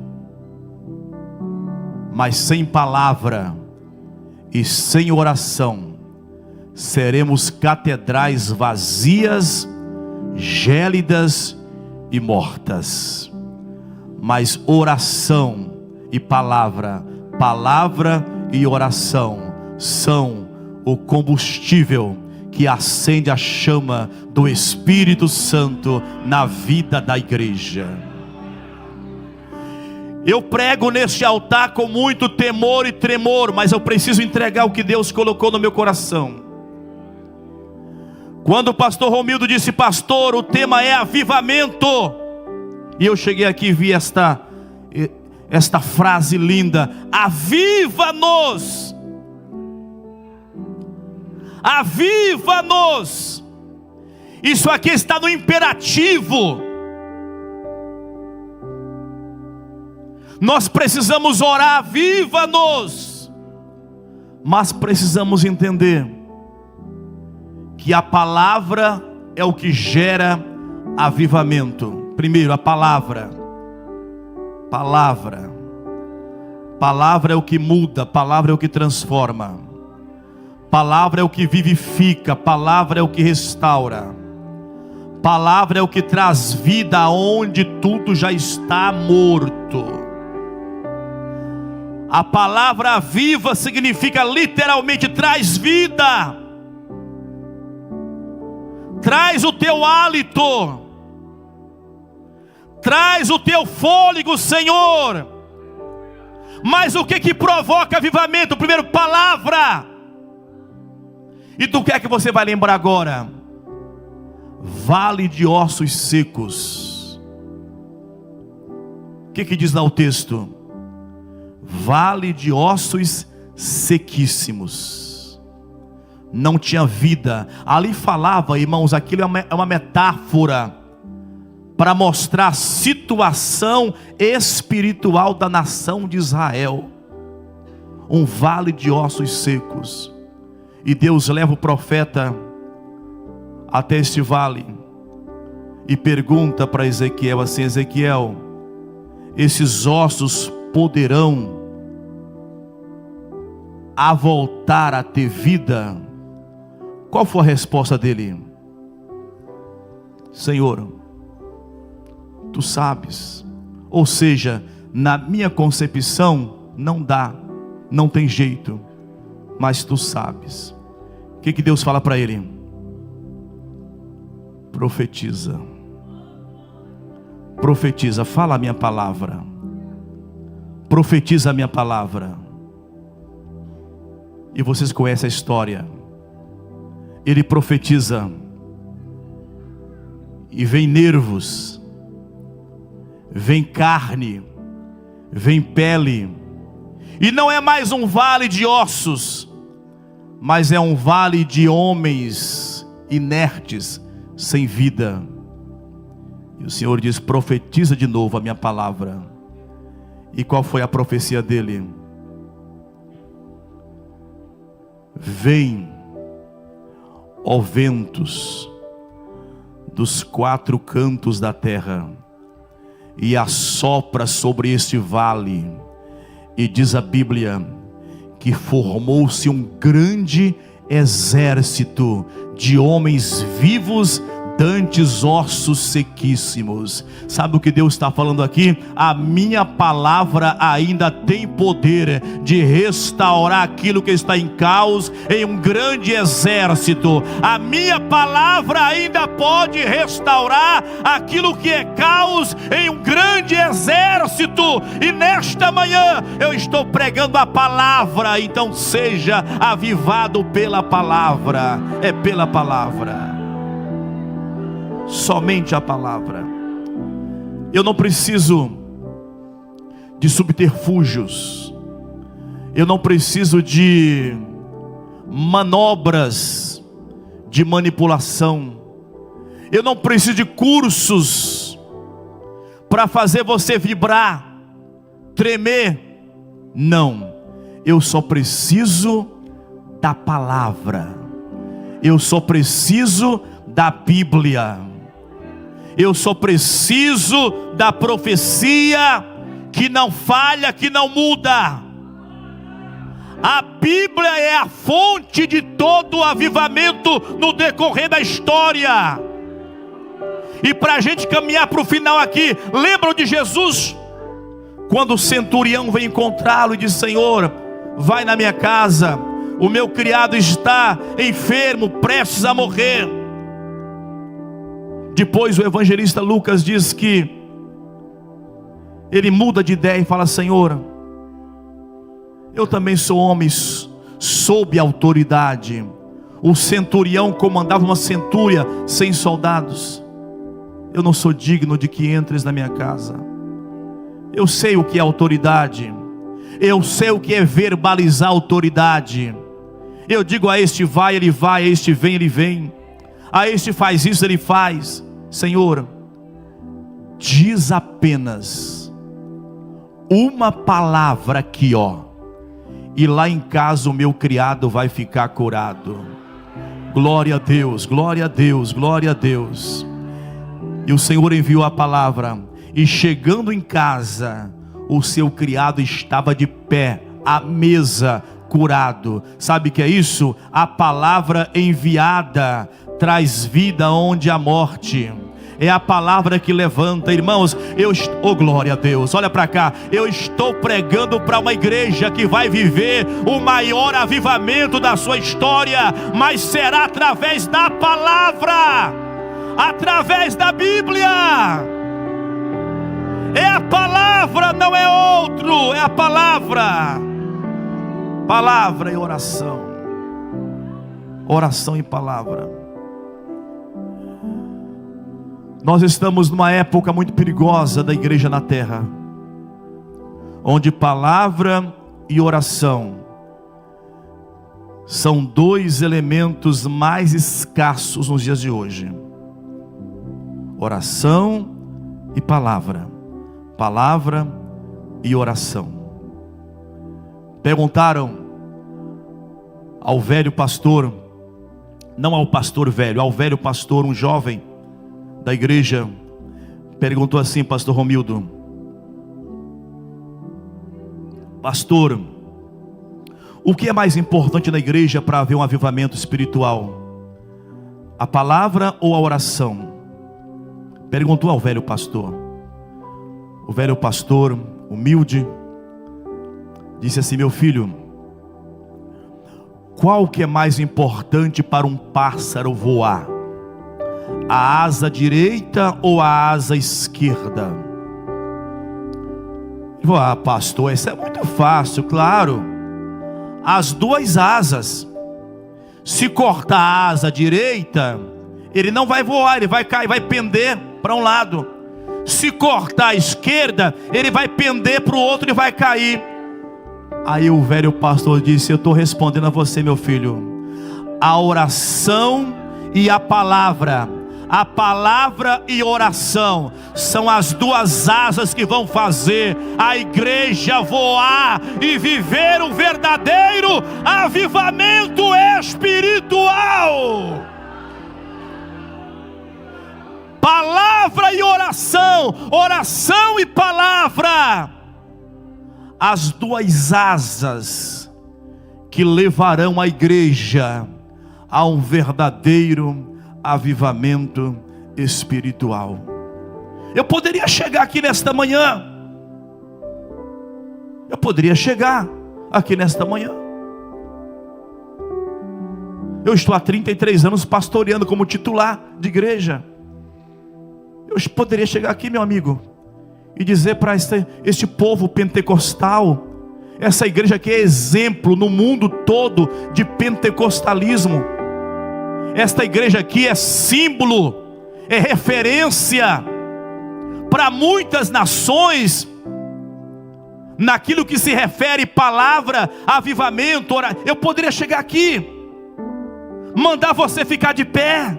mas sem palavra e sem oração, seremos catedrais vazias, gélidas e mortas. Mas oração e palavra, palavra e oração são o combustível que acende a chama do Espírito Santo na vida da igreja. Eu prego neste altar com muito temor e tremor, mas eu preciso entregar o que Deus colocou no meu coração. Quando o pastor Romildo disse: pastor, o tema é avivamento, e eu cheguei aqui e vi esta frase linda: aviva-nos, aviva-nos. Isso aqui está no imperativo. Nós precisamos orar: aviva-nos. Mas precisamos entender que a palavra é o que gera avivamento. Primeiro, a palavra. Palavra é o que muda, palavra é o que transforma. Palavra é o que vivifica, palavra é o que restaura, palavra é o que traz vida onde tudo já está morto. A palavra viva significa literalmente traz vida, traz o teu hálito, traz o teu fôlego, Senhor. Mas o que provoca avivamento? Primeiro, palavra. E do que é que você vai lembrar agora? Vale de ossos secos. O que diz lá o texto? Vale de ossos sequíssimos. Não tinha vida. Ali falava, irmãos, aquilo é uma metáfora para mostrar a situação espiritual da nação de Israel. Um vale de ossos secos. E Deus leva o profeta até este vale e pergunta para Ezequiel assim: Ezequiel, esses ossos poderão voltar a ter vida? Qual foi a resposta dele? Senhor, tu sabes. Ou seja, na minha concepção não dá, não tem jeito, mas tu sabes. O que Deus fala para ele? Profetiza. Profetiza, fala a minha palavra. Profetiza a minha palavra. E vocês conhecem a história. Ele profetiza e vem nervos, vem carne, vem pele. E não é mais um vale de ossos, mas é um vale de homens inertes, sem vida. E o Senhor diz: profetiza de novo a minha palavra. E qual foi a profecia dele? Vem, ó ventos dos quatro cantos da terra, e assopra sobre este vale. E diz a Bíblia que formou-se um grande exército de homens vivos dantes ossos sequíssimos. Sabe o que Deus está falando aqui? A minha palavra ainda tem poder de restaurar aquilo que está em caos em um grande exército. A minha palavra ainda pode restaurar aquilo que é caos em um grande exército. E nesta manhã eu estou pregando a palavra. Então seja avivado pela palavra. É pela palavra. Somente a palavra. Eu não preciso de subterfúgios. Eu não preciso de manobras de manipulação. Eu não preciso de cursos para fazer você vibrar, tremer. Não. Eu só preciso da palavra. Eu só preciso da Bíblia. Eu só preciso da profecia que não falha, que não muda. A Bíblia é a fonte de todo o avivamento no decorrer da história. E para a gente caminhar para o final aqui, lembram de Jesus? Quando o centurião veio encontrá-lo e disse: Senhor, vai na minha casa, o meu criado está enfermo, prestes a morrer. Depois o evangelista Lucas diz que ele muda de ideia e fala: Senhor, eu também sou homem sob autoridade. O centurião comandava uma centúria sem soldados. Eu não sou digno de que entres na minha casa. Eu sei o que é autoridade. Eu sei o que é verbalizar autoridade. Eu digo a este vai, ele vai, a este vem, ele vem. A este faz isso, ele faz. Senhor, diz apenas uma palavra aqui, ó, e lá em casa o meu criado vai ficar curado. Glória a Deus, glória a Deus, glória a Deus. E o Senhor enviou a palavra, e chegando em casa, o seu criado estava de pé à mesa, curado. Sabe o que é isso? A palavra enviada traz vida onde há morte. É a palavra que levanta. Irmãos, oh glória a Deus, olha para cá. Eu estou pregando para uma igreja que vai viver o maior avivamento da sua história, mas será através da palavra, através da Bíblia. É a palavra, não é outro, é a palavra. Palavra e oração. Oração e palavra. Nós estamos numa época muito perigosa da igreja na terra, onde palavra e oração são dois elementos mais escassos nos dias de hoje. Oração e palavra. Palavra e oração. Perguntaram ao velho pastor, não ao pastor velho, ao velho pastor, um jovem da igreja, perguntou assim, pastor Romildo: pastor, o que é mais importante na igreja para haver um avivamento espiritual? A palavra ou a oração? Perguntou ao velho pastor. O velho pastor, humilde, disse assim: meu filho, qual que é mais importante para um pássaro voar? A asa direita ou a asa esquerda? Eu vou, pastor, isso é muito fácil. Claro, as duas asas. Se cortar a asa direita, ele não vai voar, ele vai cair, vai pender para um lado. Se cortar a esquerda, ele vai pender para o outro e vai cair. Aí o velho pastor disse: eu estou respondendo a você, meu filho. A oração e a palavra e oração são as duas asas que vão fazer a igreja voar e viver um verdadeiro avivamento espiritual. Palavra e oração, oração e palavra, as duas asas que levarão a igreja a um verdadeiro avivamento espiritual. Eu poderia chegar aqui nesta manhã, eu estou há 33 anos pastoreando como titular de igreja. Eu poderia chegar aqui, meu amigo, e dizer para este povo pentecostal, essa igreja que é exemplo no mundo todo de pentecostalismo, esta igreja aqui é símbolo, é referência para muitas nações, naquilo que se refere palavra, avivamento, eu poderia chegar aqui, mandar você ficar de pé,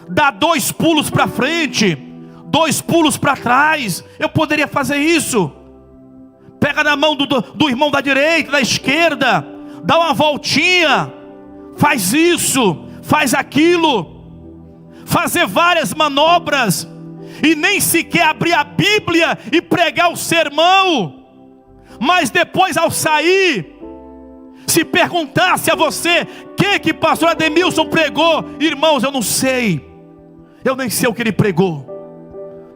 dar 2 pulos para frente, 2 pulos para trás. Eu poderia fazer isso. Pega na mão do irmão da direita, da esquerda, dá uma voltinha, faz isso, faz aquilo, fazer várias manobras, e nem sequer abrir a Bíblia e pregar o sermão, mas depois ao sair, se perguntasse a você: que pastor Ademilson pregou? Irmãos, eu não sei, eu nem sei o que ele pregou,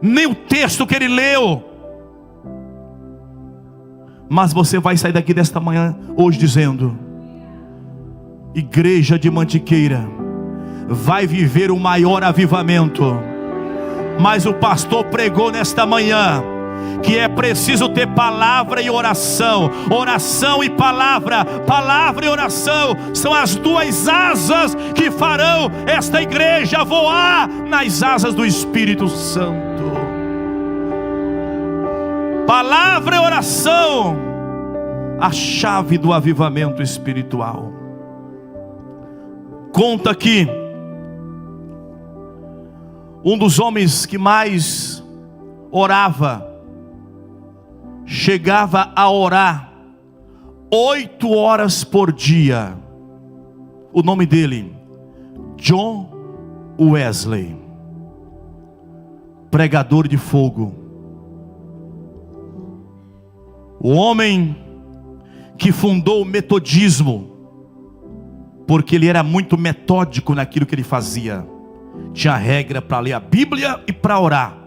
nem o texto que ele leu, mas você vai sair daqui desta manhã, hoje, dizendo: igreja de Mantiqueira vai viver o maior avivamento. Mas o pastor pregou nesta manhã que é preciso ter palavra e oração. Oração e palavra, palavra e oração são as duas asas que farão esta igreja voar nas asas do Espírito Santo. Palavra e oração, a chave do avivamento espiritual. Conta aqui, um dos homens que mais orava, chegava a orar 8 horas por dia. O nome dele, John Wesley, pregador de fogo. O homem que fundou o metodismo, porque ele era muito metódico naquilo que ele fazia. Tinha regra para ler a Bíblia e para orar.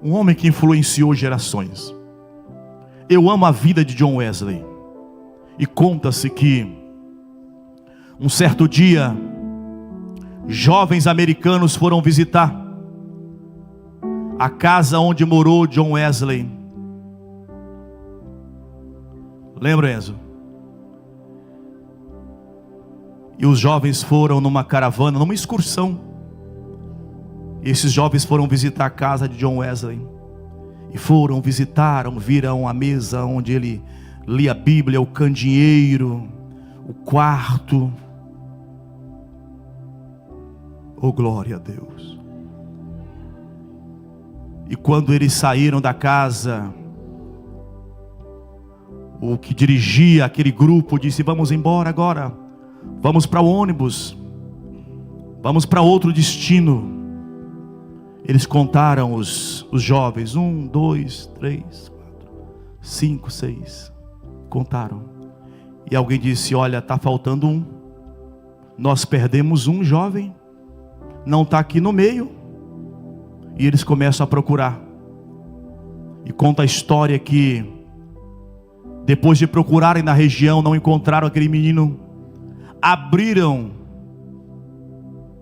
Um homem que influenciou gerações. Eu amo a vida de John Wesley. E conta-se que um certo dia, jovens americanos foram visitar a casa onde morou John Wesley. Lembra, Enzo? E os jovens foram numa caravana, numa excursão. E esses jovens foram visitar a casa de John Wesley. E foram, visitaram, viram a mesa onde ele lia a Bíblia, o candeeiro, o quarto. Oh, glória a Deus. E quando eles saíram da casa, o que dirigia aquele grupo disse: vamos embora agora, vamos para o ônibus, vamos para outro destino. Eles contaram os jovens, 1, 2, 3, 4, 5, 6, contaram. E alguém disse: olha, está faltando um, nós perdemos um jovem, não está aqui no meio. E eles começam a procurar. E conta a história que depois de procurarem na região, não encontraram aquele menino. Abriram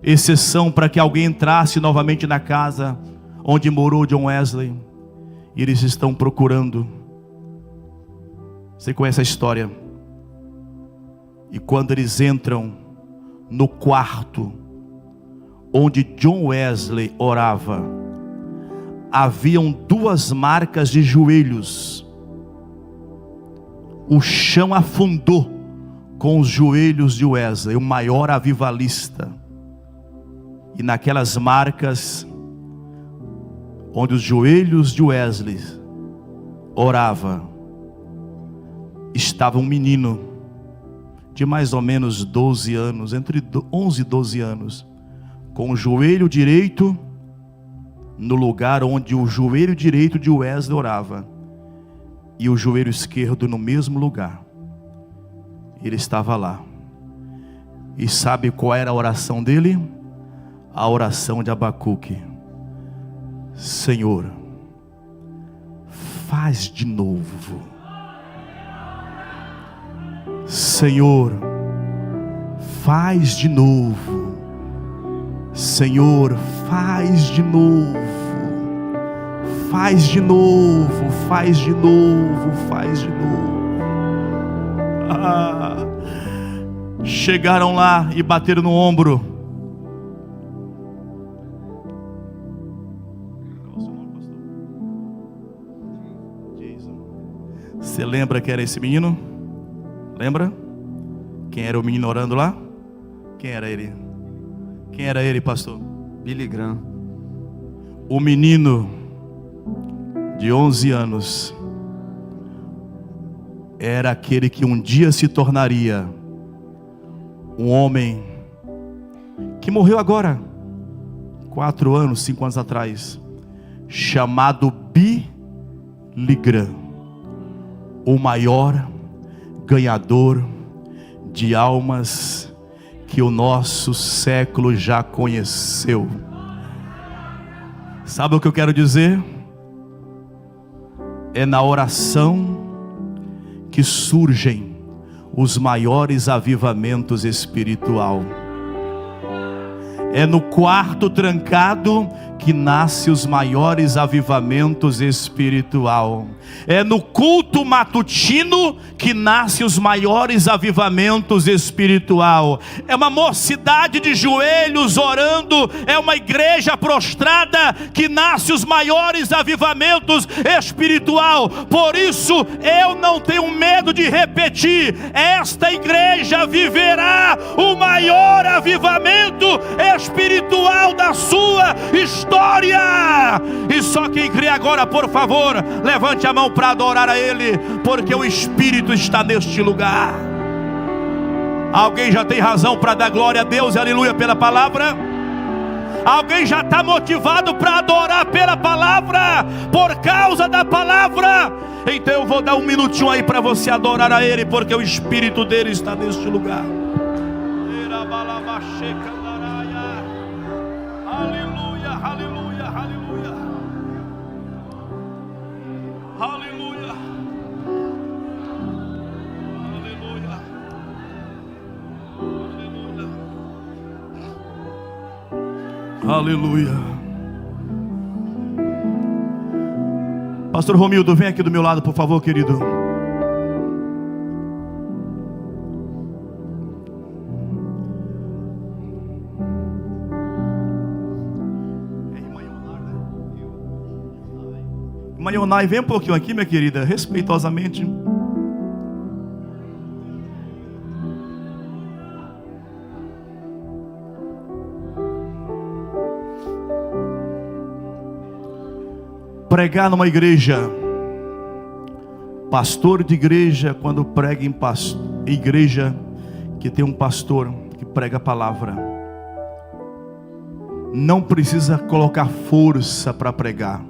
exceção para que alguém entrasse novamente na casa onde morou John Wesley. E eles estão procurando. Você conhece a história? E quando eles entram no quarto onde John Wesley orava, haviam 2 marcas de joelhos. O chão afundou com os joelhos de Wesley, o maior avivalista. E naquelas marcas, onde os joelhos de Wesley orava, estava um menino de mais ou menos 12 anos, entre 11 e 12 anos, com o joelho direito no lugar onde o joelho direito de Wesley orava, e o joelho esquerdo no mesmo lugar. Ele estava lá. E sabe qual era a oração dele? A oração de Abacuque: Senhor, faz de novo. Senhor, faz de novo. Senhor, faz de novo. Faz de novo, faz de novo, faz de novo. Chegaram lá e bateram no ombro. Você lembra que era esse menino? Lembra? Quem era o menino orando lá? Quem era ele? Quem era ele, pastor? Billy Graham. O menino de 11 anos era aquele que um dia se tornaria um homem que morreu agora, 4 anos, 5 anos atrás, chamado Billy Graham, o maior ganhador de almas que o nosso século já conheceu. Sabe o que eu quero dizer? É na oração que surgem os maiores avivamentos espiritual. É no quarto trancado que nasce os maiores avivamentos espiritual. É no culto matutino que nasce os maiores avivamentos espiritual. É uma mocidade de joelhos orando, é uma igreja prostrada que nasce os maiores avivamentos espiritual. Por isso eu não tenho medo de repetir: esta igreja viverá o maior avivamento espiritual da sua história. E só quem crê agora, por favor, levante a mão para adorar a Ele, porque o Espírito está neste lugar. Alguém já tem razão para dar glória a Deus e aleluia pela palavra? Alguém já está motivado para adorar pela palavra, por causa da palavra? Então eu vou dar um minutinho aí para você adorar a Ele, porque o Espírito dele está neste lugar. Aleluia, aleluia, aleluia. Aleluia. Aleluia. Aleluia. Aleluia. Pastor Romildo, vem aqui do meu lado, por favor, querido. Irmã Yonai, vem um pouquinho aqui, minha querida, respeitosamente. Pregar numa igreja, pastor de igreja, quando prega em igreja que tem um pastor que prega a palavra, não precisa colocar força para pregar,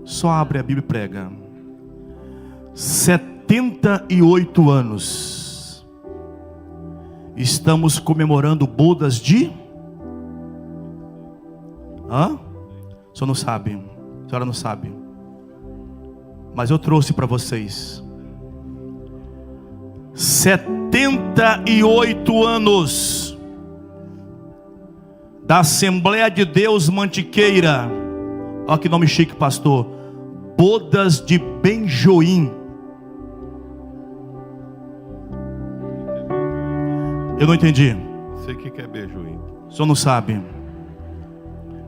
só abre a Bíblia e prega. 78 anos estamos comemorando bodas de... Hã? O senhor não sabe. A senhora não sabe, mas eu trouxe para vocês. 78 anos da Assembleia de Deus Mantiqueira. Olha que nome chique, pastor. Bodas de Benjoim. Eu não entendi. Sei o que é Benjoim. O senhor não sabe.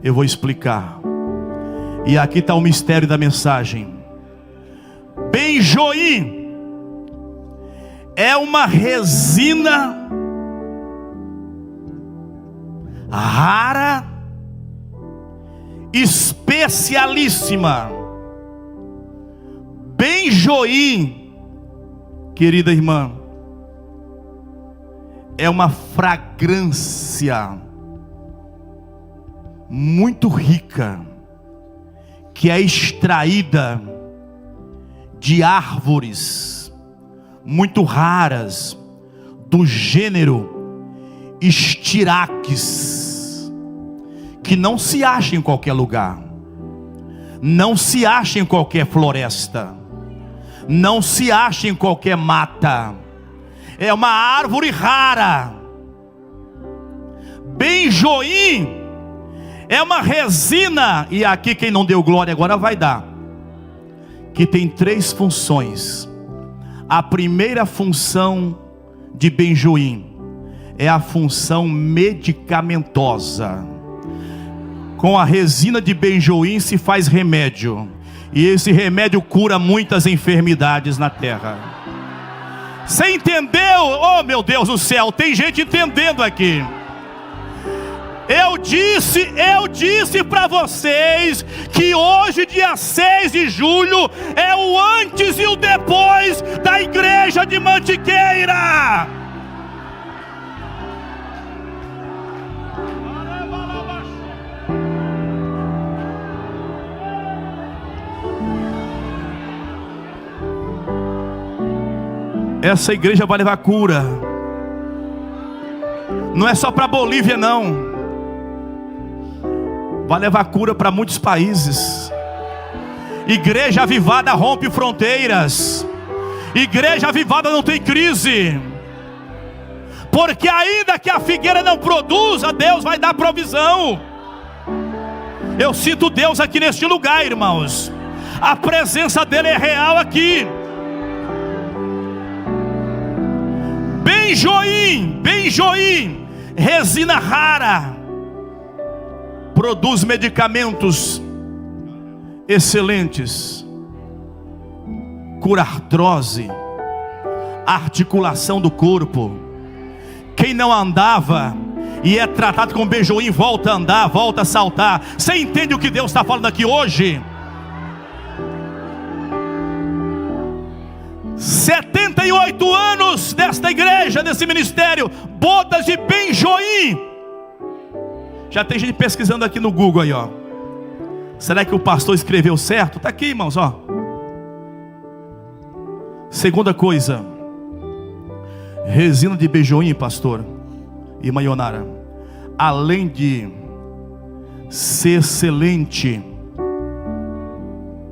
Eu vou explicar. E aqui está o mistério da mensagem. Benjoim é uma resina rara, especialíssima. Benjoim, querida irmã, é uma fragrância muito rica, que é extraída de árvores muito raras do gênero Styrax, que não se acha em qualquer lugar, não se acha em qualquer floresta, não se acha em qualquer mata. É uma árvore rara. Benjoim é uma resina, e aqui quem não deu glória agora vai dar, que tem 3 funções. A primeira função de benjoim é a função medicamentosa. Com a resina de benjoim se faz remédio, e esse remédio cura muitas enfermidades na terra. Você entendeu? Oh meu Deus do céu, tem gente entendendo aqui. Eu disse para vocês que hoje, dia 6 de julho, é o antes e o depois da igreja de Mantiqueira. Essa igreja vai levar cura. Não é só para Bolívia não. Vai levar cura para muitos países. Igreja avivada rompe fronteiras. Igreja avivada não tem crise. Porque ainda que a figueira não produza, Deus vai dar provisão. Eu sinto Deus aqui neste lugar, irmãos. A presença dele é real aqui. Benjoim, resina rara, produz medicamentos excelentes, cura artrose, articulação do corpo. Quem não andava e é tratado com benjoim, volta a andar, volta a saltar. Você entende o que Deus está falando aqui hoje? 78 anos desta igreja, desse ministério, bodas de benjoim. Já tem gente pesquisando aqui no Google aí, ó. Será que o pastor escreveu certo? Está aqui, irmãos, ó. Segunda coisa, resina de benjoim, pastor e Mayonara, além de ser excelente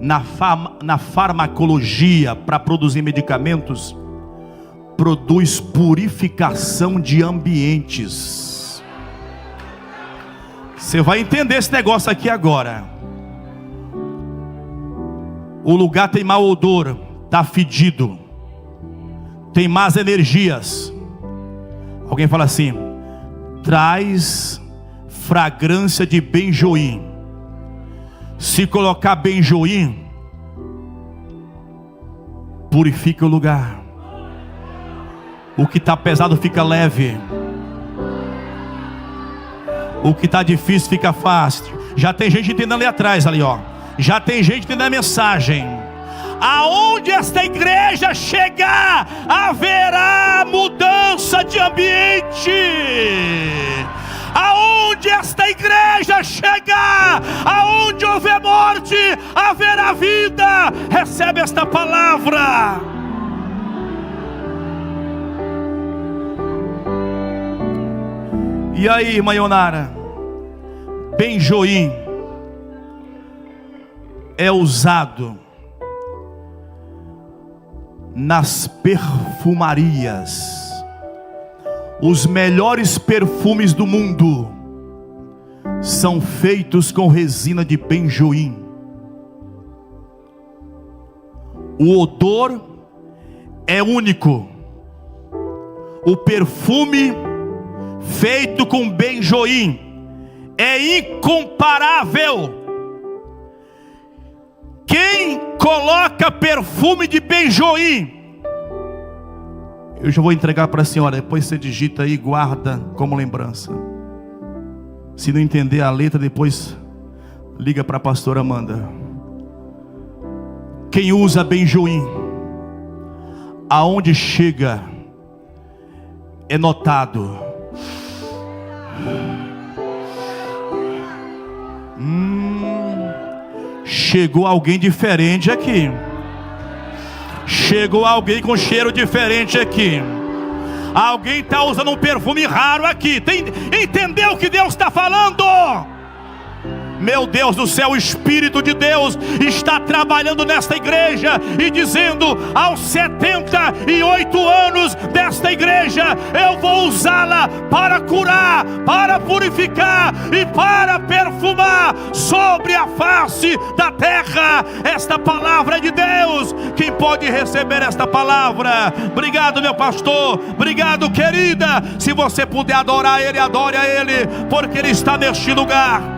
na farmacologia para produzir medicamentos, produz purificação de ambientes. Você vai entender esse negócio aqui agora. O lugar tem mau odor, está fedido, tem más energias. Alguém fala assim: traz fragrância de benjoim. Se colocar benjoim, purifica o lugar. O que está pesado fica leve, o que está difícil fica fácil. Já tem gente entendendo ali atrás, ali ó. Já tem gente entendendo a mensagem. Aonde esta igreja chegar, haverá mudança de ambiente. Aonde esta igreja chegar, aonde houver morte, haverá vida. Recebe esta palavra. E aí, Mayonara, benjoim é usado nas perfumarias. Os melhores perfumes do mundo são feitos com resina de benjoim. O odor é único. O perfume feito com benjoim é incomparável. Quem coloca perfume de benjoim, eu já vou entregar para a senhora, depois você digita aí e guarda como lembrança. Se não entender a letra, depois liga para a pastora Amanda. Quem usa benjoim, aonde chega, é notado. Chegou alguém diferente aqui. Chegou alguém com cheiro diferente aqui. Alguém está usando um perfume raro aqui. Entendeu o que Deus está falando? Meu Deus do céu, o Espírito de Deus está trabalhando nesta igreja e dizendo: aos 78 anos desta igreja, eu vou usá-la para curar, para purificar e para perfumar sobre a face da terra. Esta palavra é de Deus. Quem pode receber esta palavra? Obrigado, meu pastor. Obrigado, querida. Se você puder adorar Ele, adore a Ele, porque Ele está neste lugar.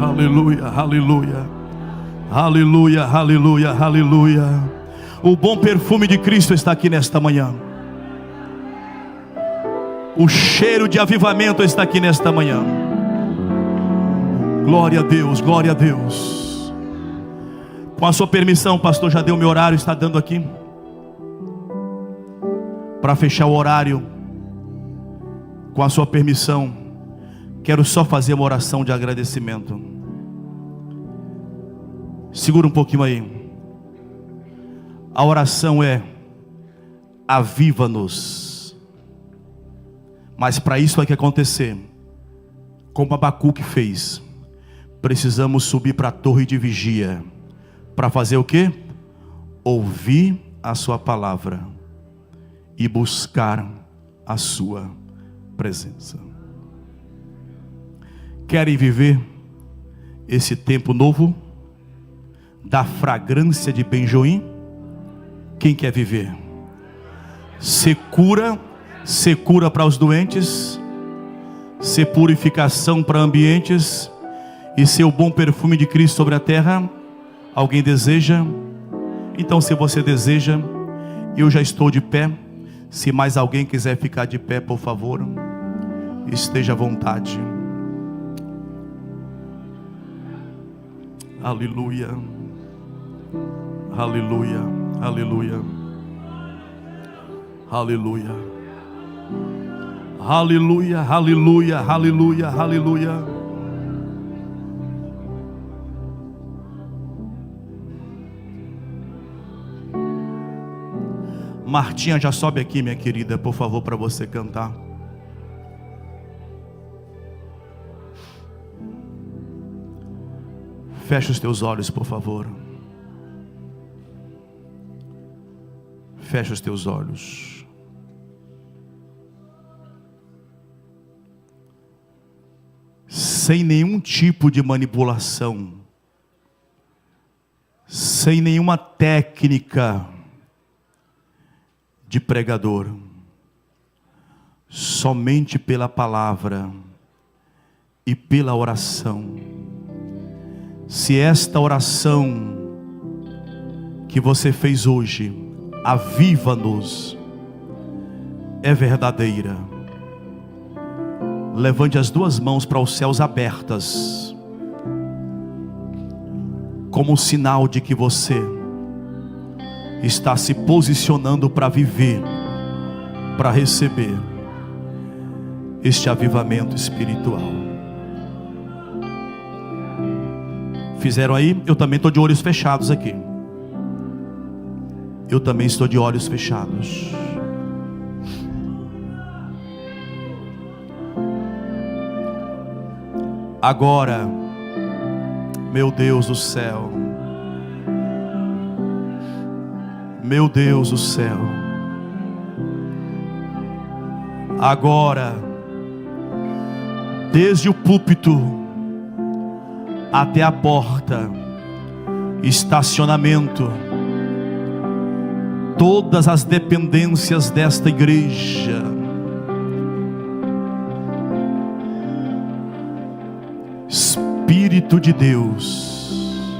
Aleluia, aleluia, aleluia, aleluia, aleluia. O bom perfume de Cristo está aqui nesta manhã. O cheiro de avivamento está aqui nesta manhã. Glória a Deus, glória a Deus. Com a sua permissão, o pastor já deu meu horário, está dando aqui. Para fechar o horário, com a sua permissão, quero só fazer uma oração de agradecimento. Segura um pouquinho aí. A oração é: aviva-nos. Mas para isso vai que acontecer, como Abacuque fez, precisamos subir para a torre de vigia. Para fazer o quê? Ouvir a sua palavra e buscar a sua presença. Querem viver esse tempo novo da fragrância de benjoim? Quem quer viver? Ser cura para os doentes, ser purificação para ambientes e ser o bom perfume de Cristo sobre a terra. Alguém deseja? Então, se você deseja, eu já estou de pé. Se mais alguém quiser ficar de pé, por favor, esteja à vontade. Aleluia, aleluia, aleluia, aleluia, aleluia, aleluia, aleluia, aleluia. Martinha, já sobe aqui, minha querida, por favor, para você cantar. Fecha os teus olhos, por favor. Fecha os teus olhos. Sem nenhum tipo de manipulação, sem nenhuma técnica de pregador, somente pela palavra e pela oração. Se esta oração que você fez hoje, aviva-nos, é verdadeira, levante as duas mãos para os céus abertas, como sinal de que você está se posicionando para viver, para receber este avivamento espiritual. Fizeram aí? Eu também estou de olhos fechados aqui. Eu também estou de olhos fechados. Agora, meu Deus do céu, meu Deus do céu, agora, desde o púlpito até a porta, estacionamento, todas as dependências desta igreja, Espírito de Deus,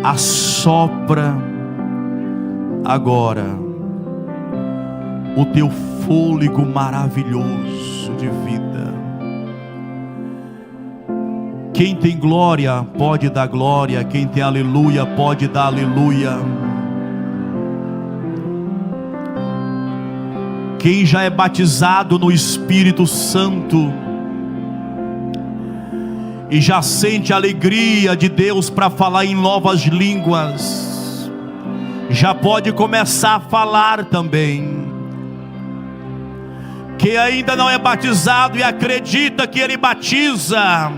assopra agora o teu fôlego maravilhoso de vida. Quem tem glória pode dar glória, quem tem aleluia pode dar aleluia. Quem já é batizado no Espírito Santo e já sente a alegria de Deus para falar em novas línguas, já pode começar a falar também. Quem ainda não é batizado e acredita que Ele batiza,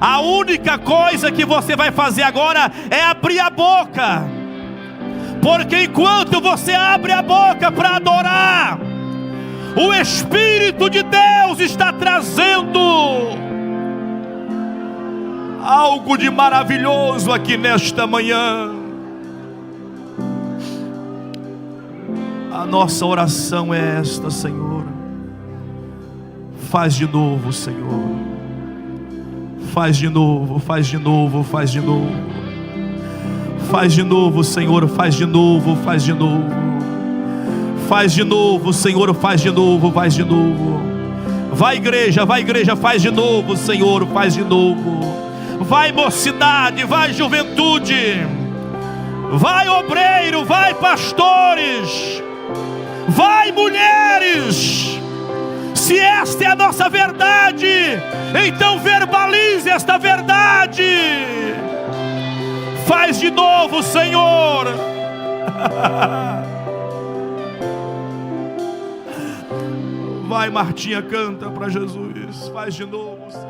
a única coisa que você vai fazer agora é abrir a boca, porque enquanto você abre a boca para adorar, o Espírito de Deus está trazendo algo de maravilhoso aqui nesta manhã. A nossa oração é esta, Senhor. Faz de novo, Senhor. Faz de novo, faz de novo, faz de novo. Faz de novo, Senhor, faz de novo, faz de novo. Faz de novo, Senhor, faz de novo, faz de novo. Vai igreja, faz de novo, Senhor, faz de novo. Vai mocidade, vai juventude, vai obreiro, vai pastores, vai mulheres. Se esta é a nossa verdade, então verbalize esta verdade. Faz de novo, Senhor. Vai, Martinha, canta para Jesus. Faz de novo, Senhor.